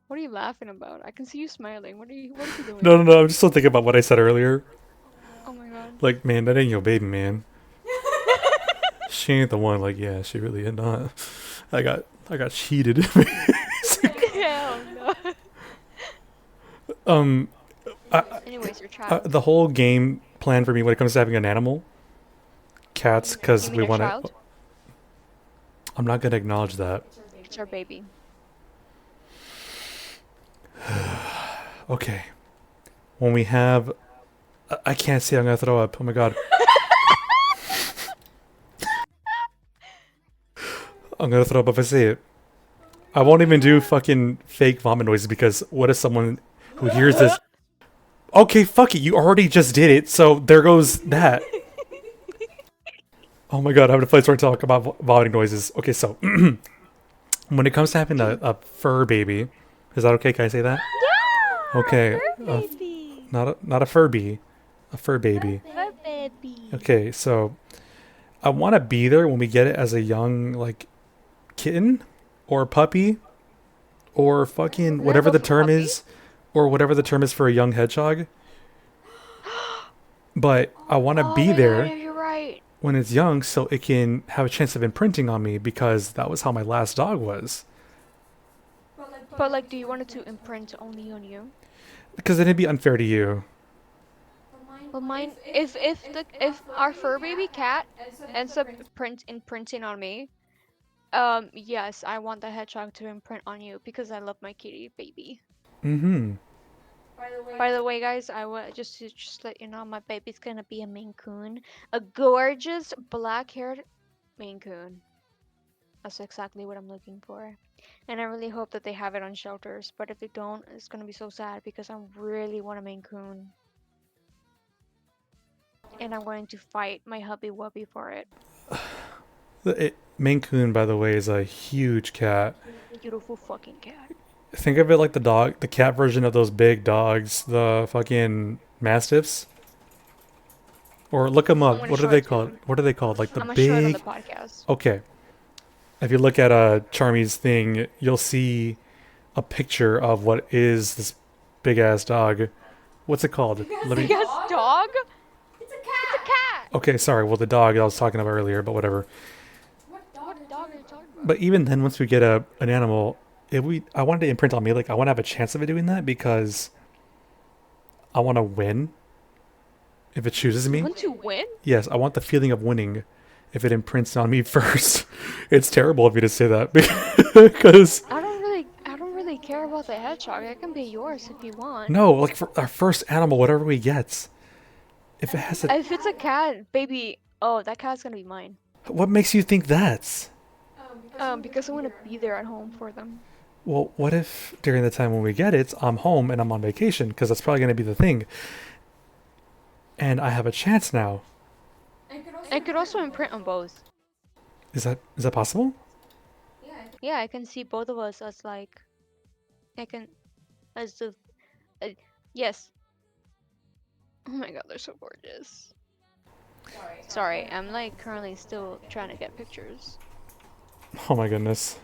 What are you laughing about? I can see you smiling. What are you doing? No. I'm just still thinking about what I said earlier. Oh my god. Like, man, that ain't your baby, man. She ain't the one. Like, yeah, she really ain't not. I got cheated. Hell no. um, Anyways, your child. the whole game plan for me when it comes to having an animal, cats, because You we mean a want to. child? I'm not gonna acknowledge that. It's our baby. Okay. When we have, I can't say. I'm gonna throw up. Oh my god. I'm gonna throw up if I say it. I won't even do fucking fake vomit noises because what if someone who hears this? Okay, fuck it. You already just did it, so there goes that. Oh my god, I'm in a place where I talk about vomiting noises. Okay, so when it comes to having a fur baby, is that okay? Can I say that? Yeah. Okay, Fur baby. not a Furby, a fur baby. Fur baby. Okay, so I want to be there when we get it as a young like kitten or puppy or fucking whatever the term is, or whatever the term is for a young hedgehog. But I want to be there Yeah, you're right. when it's young so it can have a chance of imprinting on me, because that was how my last dog was. But like, do you want it to imprint only on you? Because then it'd be unfair to you. Well, mine, if our fur baby cat ends up imprinting on me, yes, I want the hedgehog to imprint on you because I love my kitty baby. Mm-hmm. By the way, guys, I want just let you know, my baby's gonna be a Maine Coon, a gorgeous black-haired Maine Coon. That's exactly what I'm looking for, and I really hope that they have it on shelters. But if they don't, it's gonna be so sad because I really want a Maine Coon, and I'm going to fight my hubby wubby for it. Maine Coon, by the way, is a huge cat. Beautiful fucking cat. Think of it like the cat version of those big dogs, the fucking mastiffs. Or look them I'm up. gonna What are show they it to called? him. What are they called? Like the I'm gonna show it on the big. podcast. Okay. If you look at Charmy's thing, you'll see a picture of what is this big ass dog. What's it called? Let me. Big ass dog? It's a It's a cat. cat! Okay, sorry. Well, the dog I was talking about earlier, but whatever. What dog? What dog are you talking about? But even then, once we get an animal, I wanted to imprint on me. Like I want to have a chance of it doing that because I want to win. If it chooses You me, want to win? yes, I want the feeling of winning. If it imprints on me first, it's terrible of me to say that because I don't really care about the hedgehog. It can be yours if you want. no, like for our first animal, whatever we get, if it has a, If it's a cat, baby, oh, that cat's gonna be mine. what makes you think that's? Because I want to be there at home for them. Well, what if during the time when we get it, I'm home and I'm on vacation because that's probably going to be the thing, and I have a chance now. I could also imprint on both. Is that possible? Yeah, I can see both of us as like, I can, as the, yes. Oh my god, they're so gorgeous. Sorry, I'm like currently still trying to get pictures. Oh my goodness.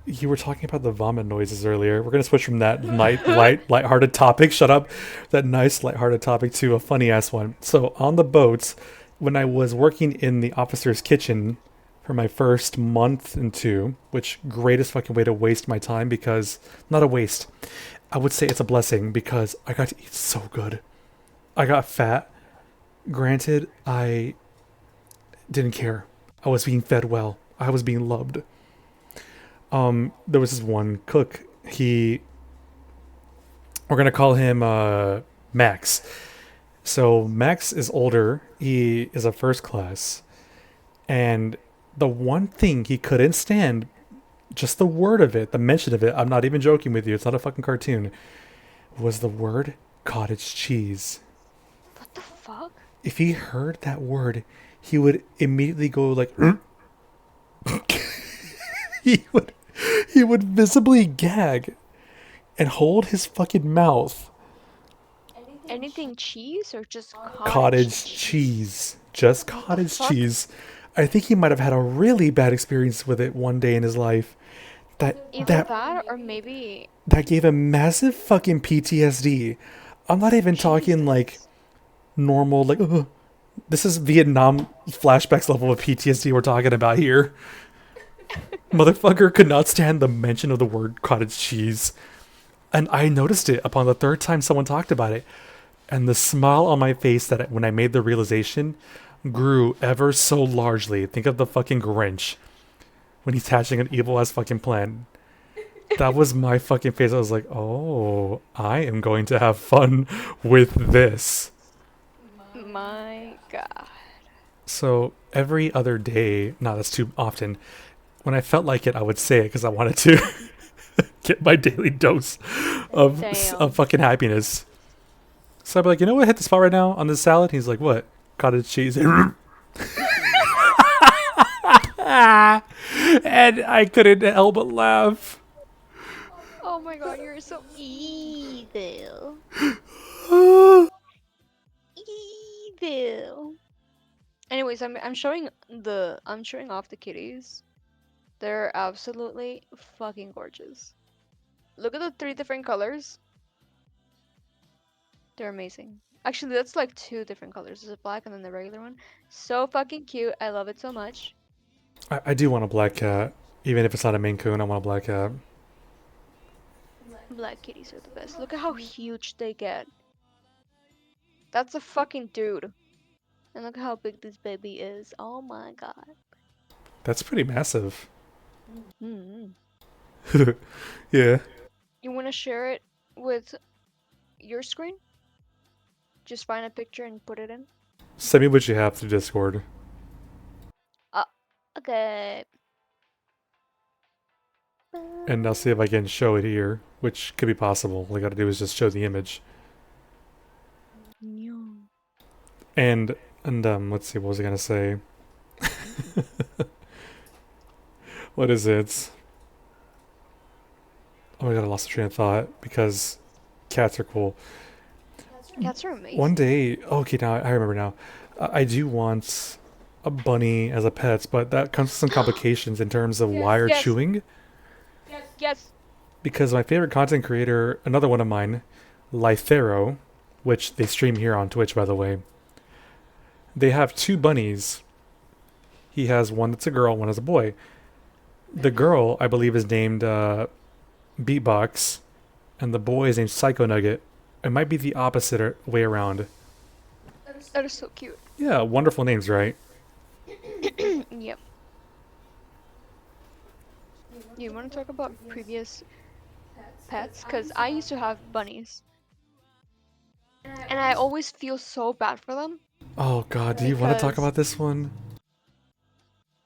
You were talking about the vomit noises earlier. We're gonna switch from that lighthearted topic. Shut up. That nice lighthearted topic to a funny ass one. So on the boats, when I was working in the officer's kitchen for my first month and two, which greatest fucking way to waste my time because not a waste. I would say it's a blessing because I got to eat so good. I got fat. Granted, I didn't care. I was being fed well. I was being loved. There was this one cook. We're gonna call him Max. So Max is older. He is a first class, and the one thing he couldn't stand, just the word of it, the mention of it. I'm not even joking with you. It's not a fucking cartoon. Was the word cottage cheese. What the fuck? If he heard that word, he would immediately go like. he would he would visibly gag and hold his fucking mouth. Anything cheese or just Cottage cheese. Just cottage fuck? cheese. I think he might have had a really bad experience with it one day in his life. Either That that or maybe that gave him massive fucking PTSD. I'm not even talking like normal like this is Vietnam flashbacks level of PTSD we're talking about here. Motherfucker could not stand the mention of the word cottage cheese. And I noticed it upon the third time someone talked about it. And the smile on my face that when I made the realization grew ever so largely. Think of the fucking Grinch when he's hatching an evil ass fucking plan. That was my fucking face. I was like, oh, I am going to have fun with this. my god. So every other day, no, that's too often. When I felt like it, I would say it because I wanted to get my daily dose of Damn. fucking happiness. So I'd be like, you know what, hit the spot right now on this salad? He's like, what? Cottage cheese. And I couldn't help but laugh. Oh my god, you're so evil. Evil. Anyways, I'm showing off the kitties. They're absolutely fucking gorgeous. Look at the 3 different colors. They're amazing. Actually, that's like 2 different colors. There's a black and then the regular one. So fucking cute. I love it so much. I do want a black cat. Even if it's not a Maine Coon, I want a black cat. Black kitties are the best. Look at how huge they get. That's a fucking dude. And look how big this baby is. Oh my god. That's pretty massive. Mm. Yeah. You want to share it with your screen? Just find a picture and put it in. Send me what you have through Discord. Okay. And I'll see if I can show it here, which could be possible. All I gotta do is just show the image. And let's see, what was I gonna say? What is it? Oh my god, I lost the train of thought because cats are cool. Cats are One amazing. day, okay, now I remember now. I do want a bunny as a pet, but that comes with some complications in terms of Yes. wire Yes, chewing. Yes. yes. Because my favorite content creator, another one of mine, Lythero, which they stream here on Twitch, by the way, they have two bunnies. He has one that's a girl, one that's a boy. The girl, I believe, is named Beatbox, and the boy is named Psycho Nugget. It might be the opposite way around. That is so That is cute. so cute. Yeah, wonderful names, right? Yep. You want to talk about previous pets? Because I used to have bunnies, and I always feel so bad for them Oh god, do you want to talk because, about this one?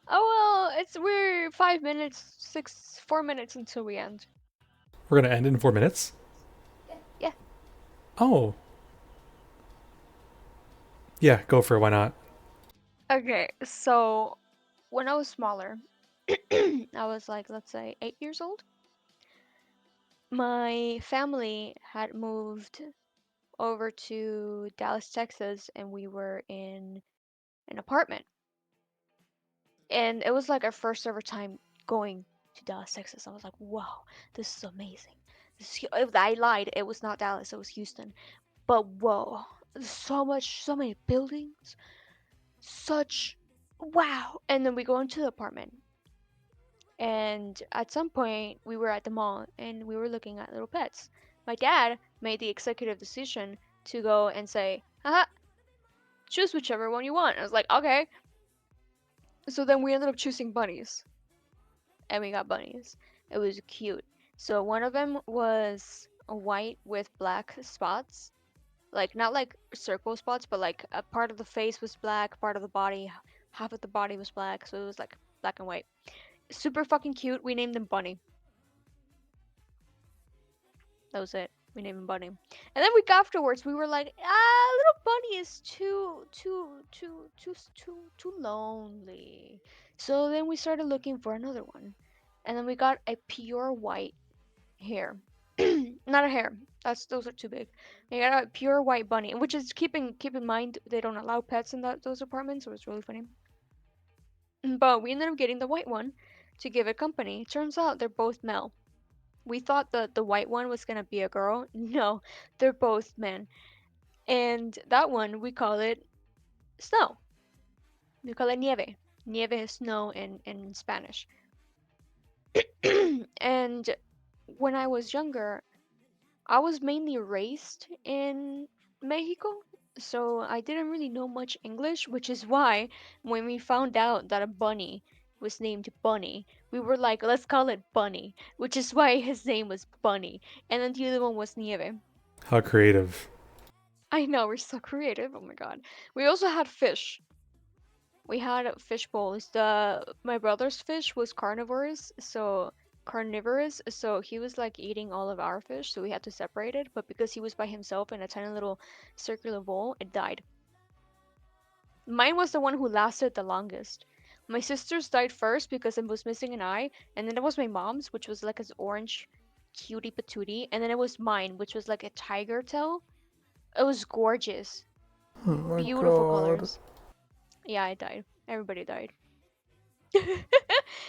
oh well, we're 5 minutes, 4 minutes until we end. We're gonna end in 4 minutes? Yeah. Oh. Yeah, go for it, why not? Okay, so when I was smaller, I was like, let's say, 8 years old. My family had moved over to Dallas, Texas, and we were in an apartment. And it was like our first ever time going to Dallas, Texas. I was like, wow, this is amazing. I lied. It was not Dallas, it was Houston. But whoa, so many buildings, such wow. And then we go into the apartment. And at some point, we were at the mall and we were looking at little pets. My dad made the executive decision to go and say, haha, choose whichever one you want. I was like, okay. So then we ended up choosing bunnies. And we got bunnies. It was cute. So one of them was a white with black spots. Like, not like circle spots, but like a part of the face was black, part of the body, half of the body was black. So it was like black and white. Super fucking cute. We named him Bunny. That was it. We named him Bunny. And then week afterwards, we were like, little Bunny is too lonely. So then we started looking for another one. And then we got a pure white hair. Not a hair. Those are too big. We got a pure white bunny, which is keep in mind they don't allow pets in those apartments, so it's really funny. But we ended up getting the white one to give it company. Turns out they're both male. We thought the white one was gonna be a girl. No, they're both men. And that one we call it Snow. We call it Nieve. Nieve is snow in Spanish. And when I was younger, I was mainly raised in Mexico, so I didn't really know much English, which is why when we found out that a bunny was named Bunny, we were like, let's call it Bunny, which is why his name was Bunny. And then the other one was Nieve. How creative. I know, we're so creative. Oh my god. We also had fish. We had fish bowls. The my brother's fish was carnivorous, so he was like eating all of our fish, so we had to separate it, but because he was by himself in a tiny little circular bowl, it died. Mine was the one who lasted the longest. My sister's died first because it was missing an eye, and then it was my mom's, which was like this orange cutie patootie, and then it was mine, which was like a tiger tail. It was gorgeous. Oh my Beautiful god. colors. Yeah, I died. Everybody died.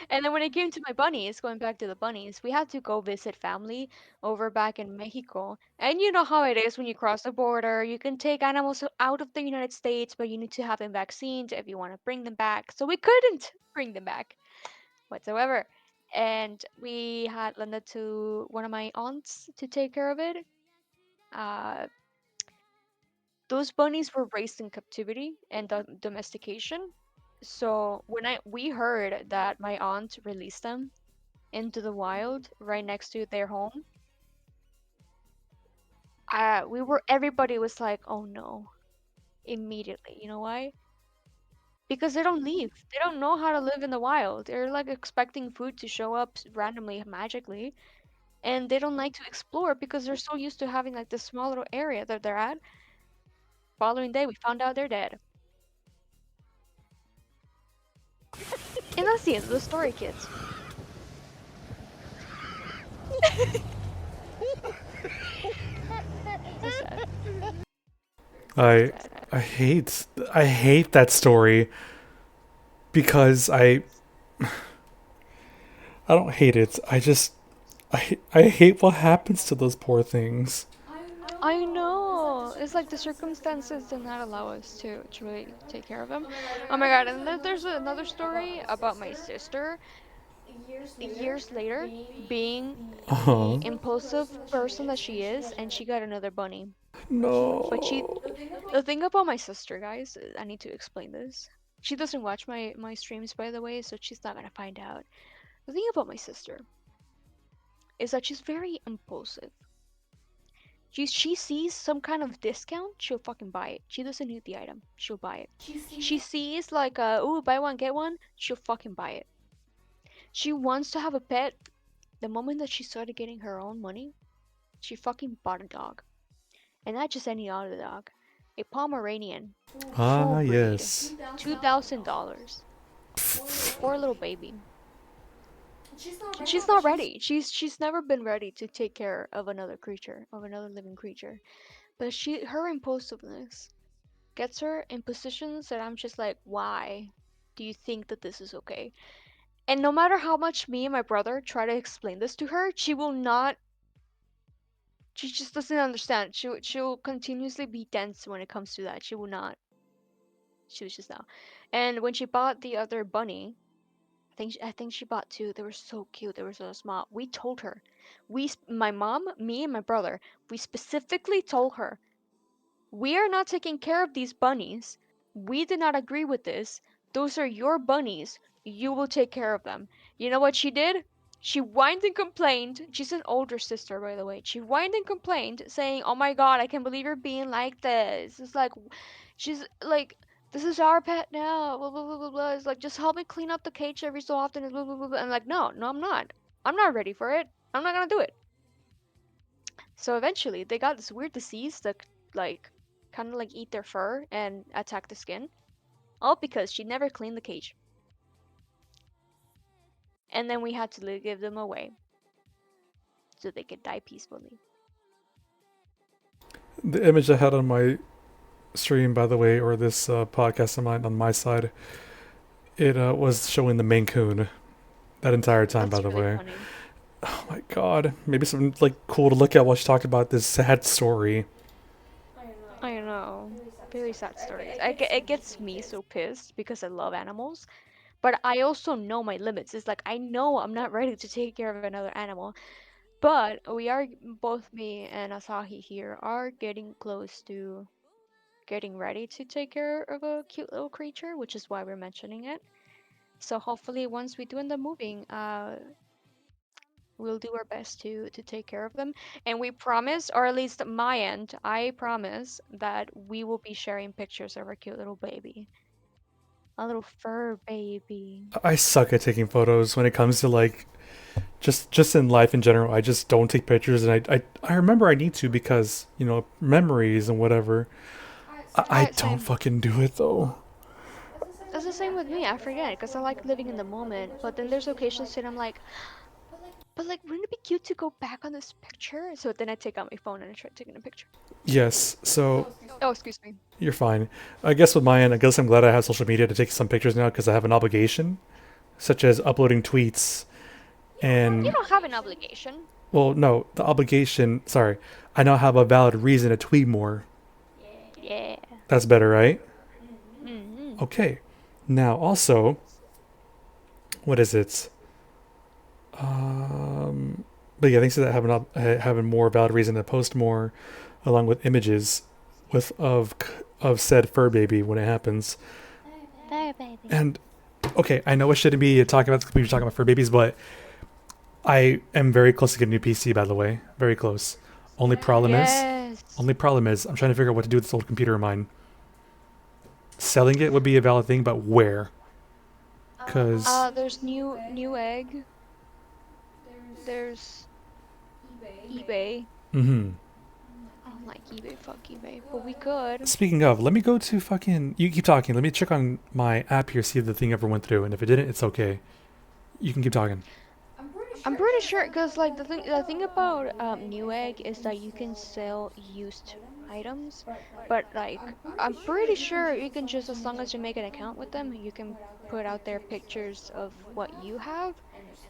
And then when it came to my bunnies, going back to the bunnies, we had to go visit family over back in Mexico. And you know how it is when you cross the border. You can take animals out of the United States, but you need to have them vaccinated if you want to bring them back. So we couldn't bring them back whatsoever. And we had lent it to one of my aunts to take care of it. Uh, those bunnies were raised in captivity and domestication. So when I we heard that my aunt released them into the wild right next to their home, everybody was like, "Oh no!" Immediately. You know why? Because they don't leave. They don't know how to live in the wild. They're like expecting food to show up randomly, magically, and they don't like to explore because they're so used to having like this small little area that they're at. Following day, we found out they're dead. And that's the end of the story, kids. So sad. I Sad. I hate that story because I don't hate it. I hate what happens to those poor things. I know. It's like the circumstances did not allow us to really take care of them. Oh my god, and then there's another story about my sister years later being the Uh-huh. impulsive person that she is, and she got another bunny. But No. the thing about my sister, guys, I need to explain this. She doesn't watch my streams, by the way, so she's not gonna find out. The thing about my sister is that she's very impulsive. She sees some kind of discount, she'll fucking buy it. She doesn't need the item, she'll buy it. She sees like ooh, buy one get one, she'll fucking buy it. She wants to have a pet. The moment that she started getting her own money, she fucking bought a dog. And not just any other dog. A Pomeranian. Full Ah, breed. yes. $2,000. Poor little baby. She's not ready. She's never been ready to take care of another creature, of another living creature. But her impulsiveness gets her in positions that I'm just like, why do you think that this is okay? And no matter how much me and my brother try to explain this to her, she will not. She just doesn't understand. She'll continuously be dense when it comes to that. She will not. She was just now. And when she bought the other bunny, I think she bought two. They were so cute. They were so small. We told her. My mom, me, and my brother. We specifically told her, we are not taking care of these bunnies. We did not agree with this. Those are your bunnies. You will take care of them. You know what she did? She whined and complained. She's an older sister, by the way. She whined and complained, saying, "Oh my God, I can't believe you're being like this." It's like, she's like, "This is our pet now." Blah blah blah blah blah. It's like, just help me clean up the cage every so often. Blah blah blah blah. I'm like, no, no, I'm not. I'm not ready for it. I'm not gonna do it. So eventually, they got this weird disease that like kind of like eat their fur and attack the skin, all because she never cleaned the cage. And then we had to give them away so they could die peacefully. The image I had on my stream, by the way, or this podcast of mine on my side, it was showing the Maine Coon that entire time, by That's the really way. funny. Oh my god. Maybe something like cool to look at while she talked about this sad story. I know. Very sad stories. It gets me so pissed because I love animals, but I also know my limits. It's like I know I'm not ready to take care of another animal, but we are, both me and Asahi here are getting close to getting ready to take care of a cute little creature, which is why we're mentioning it. So hopefully once we do end up moving, we'll do our best to take care of them. And we promise, or at least my end, I promise that we will be sharing pictures of our cute little baby. A little fur baby. I suck at taking photos when it comes to like just in life in general. I just don't take pictures, and I remember I need to because memories and whatever. I Alright, don't same. fucking do it though. That's the same with me. I forget because I like living in the moment. But then there's occasions that I'm like, but like, wouldn't it be cute to go back on this picture? So then I take out my phone and I try taking a picture. Yes, so Oh, excuse me. you're fine. I guess with my end, I guess I'm glad I have social media to take some pictures now because I have an obligation, such as uploading tweets You and don't have an obligation. well, no, the obligation. Sorry, I now have a valid reason to tweet more. Yeah. That's better, right? Mm-hmm. Okay. Now, also, what is it? But yeah, thanks to that, having more valid reason to post more, along with images, of said fur baby when it happens. There, baby. And okay, I know I shouldn't be talking about we were talking about fur babies, but I am very close to getting a new PC. By the way, very close. Only problem is, Yes. only problem is, I'm trying to figure out what to do with this old computer of mine. Selling it would be a valid thing, but where? Because There's new egg. There's eBay. mm-hmm. I don't like eBay. Fuck eBay. But we could. Speaking of, let me go to fucking. You keep talking. Let me check on my app here, see if the thing ever went through, and if it didn't, it's okay. You can keep talking. I'm pretty sure, because like the thing about Newegg is that you can sell used items, but like I'm pretty sure you can just, as long as you make an account with them, you can put out there pictures of what you have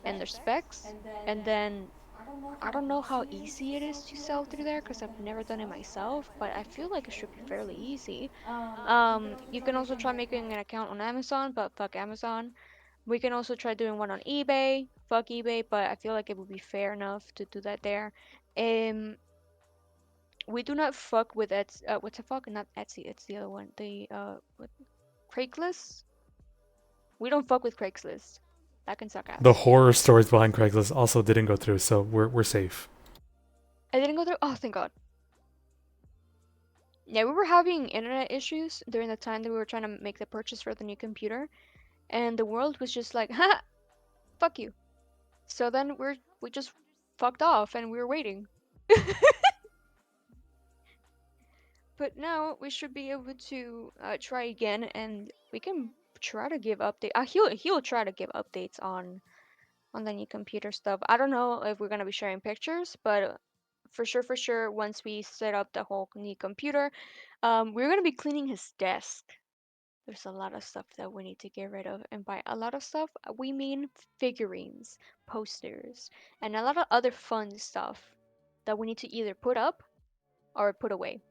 and their specs, and then I don't know how easy it is to sell through there because I've never done it myself, but I feel like it should be fairly easy. You can also try making an account on Amazon, but fuck Amazon. We can also try doing one on eBay. Fuck eBay, but I feel like it would be fair enough to do that there. Um, we do not fuck with Etsy. What's the fuck? Not Etsy. It's the other one. Craigslist. We don't fuck with Craigslist. That can suck The ass. horror stories behind Craigslist also didn't go through, so we're safe. I didn't go through. Oh, thank God. Yeah, we were having internet issues during the time that we were trying to make the purchase for the new computer, and the world was just like, "Ha, fuck you." So then we just fucked off, and we were waiting. But now we should be able to try again, and we can try to give update. He'll try to give updates on the new computer stuff. I don't know if we're gonna be sharing pictures, but for sure, once we set up the whole new computer, we're gonna be cleaning his desk. There's a lot of stuff that we need to get rid of, and by a lot of stuff, we mean figurines, posters, and a lot of other fun stuff that we need to either put up or put away.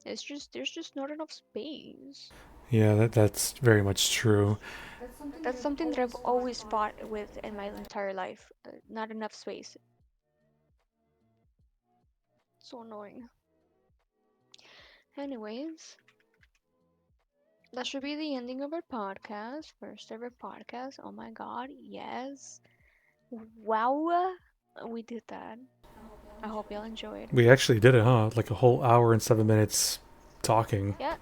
There's just not enough space. Yeah, that's very much true. That's something that I've always fought with in my entire life. Not enough space. So annoying. Anyways, that should be the ending of our podcast. First ever podcast. Oh my god, yes. Wow. We did that. I hope y'all enjoyed. We actually did it, huh? Like a whole hour and 7 minutes talking. Yeah,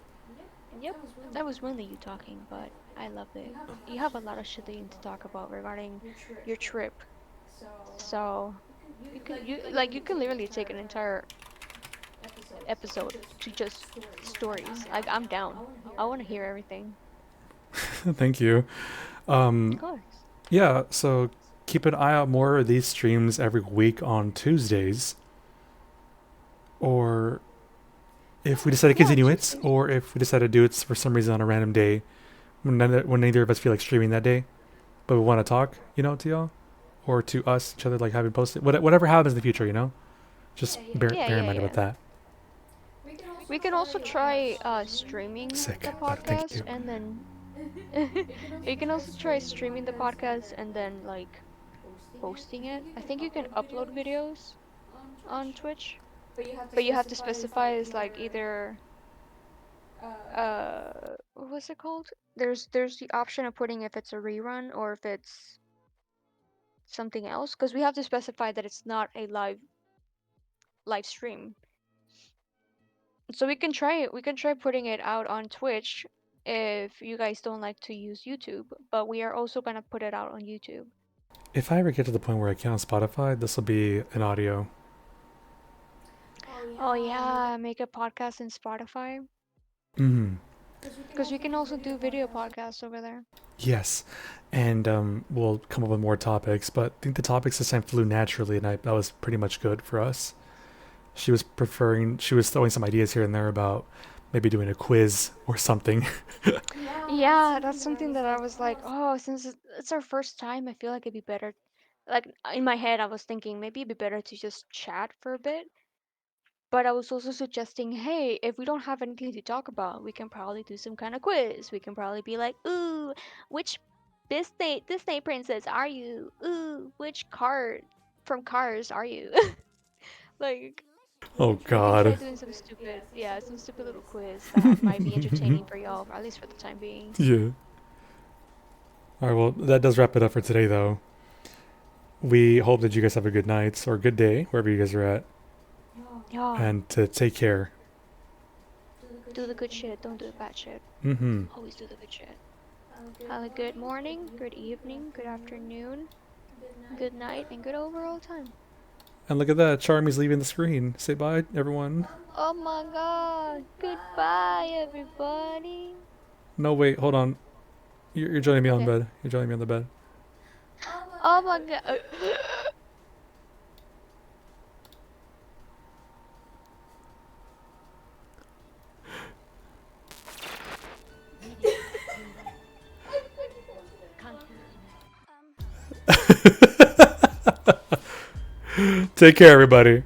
yep. That was mainly you talking, but I loved it. You have a lot of shit that you need to talk about regarding your trip. So you can literally take an entire episode to just stories. Like I'm down. I want to hear everything. Thank you. Of course. Yeah, so keep an eye out more of these streams every week on Tuesdays. Or if we decide to Yeah, continue it, Tuesdays. or if we decide to do it for some reason on a random day when neither of us feel like streaming that day, but we want to talk, to y'all, or to us, each other, like having posted, whatever happens in the future, just bear, Yeah, bear in yeah, mind about yeah. that. We can also try streaming Sick, the but thank podcast you. and then you can also try streaming the podcast and then like posting it. I think you can upload videos on Twitch, but you have to specify as like either what was it called? There's the option of putting if it's a rerun or if it's something else because we have to specify that it's not a live stream. So we can try it. We can try putting it out on Twitch if you guys don't like to use YouTube, but we are also gonna put it out on YouTube. If I ever get to the point where I can on Spotify, this will be an audio. Oh yeah, make a podcast in Spotify Mm-hmm. because we can also do video podcasts over there. Yes, and we'll come up with more topics, but I think the topics this time flew naturally, and that was pretty much good for us. She was throwing some ideas here and there about maybe doing a quiz or something. Yeah, that's something that I was like, oh, since it's our first time, I feel like it'd be better. Like in my head, I was thinking maybe it'd be better to just chat for a bit. But I was also suggesting, hey, if we don't have anything to talk about, we can probably do some kind of quiz. We can probably be like, ooh, which Disney princess are you? Ooh, which card from Cars are you? Like, Oh we can try God. doing some stupid little quiz that might be entertaining for y'all, or at least for the time being. Yeah. All right. Well, that does wrap it up for today, though. We hope that you guys have a good night or good day wherever you guys are at, Yeah, and to take care. do the good shit, don't do the bad shit. Mm-hmm. Always do the good shit. Have a good morning, good evening, good afternoon, good night, and good overall time. And look at that, Charmy's leaving the screen. Say bye, everyone. Oh my god. Goodbye, everybody. No, wait, hold on. You're joining me on Okay. bed. You're joining me on the bed. Oh my god. Take care, everybody.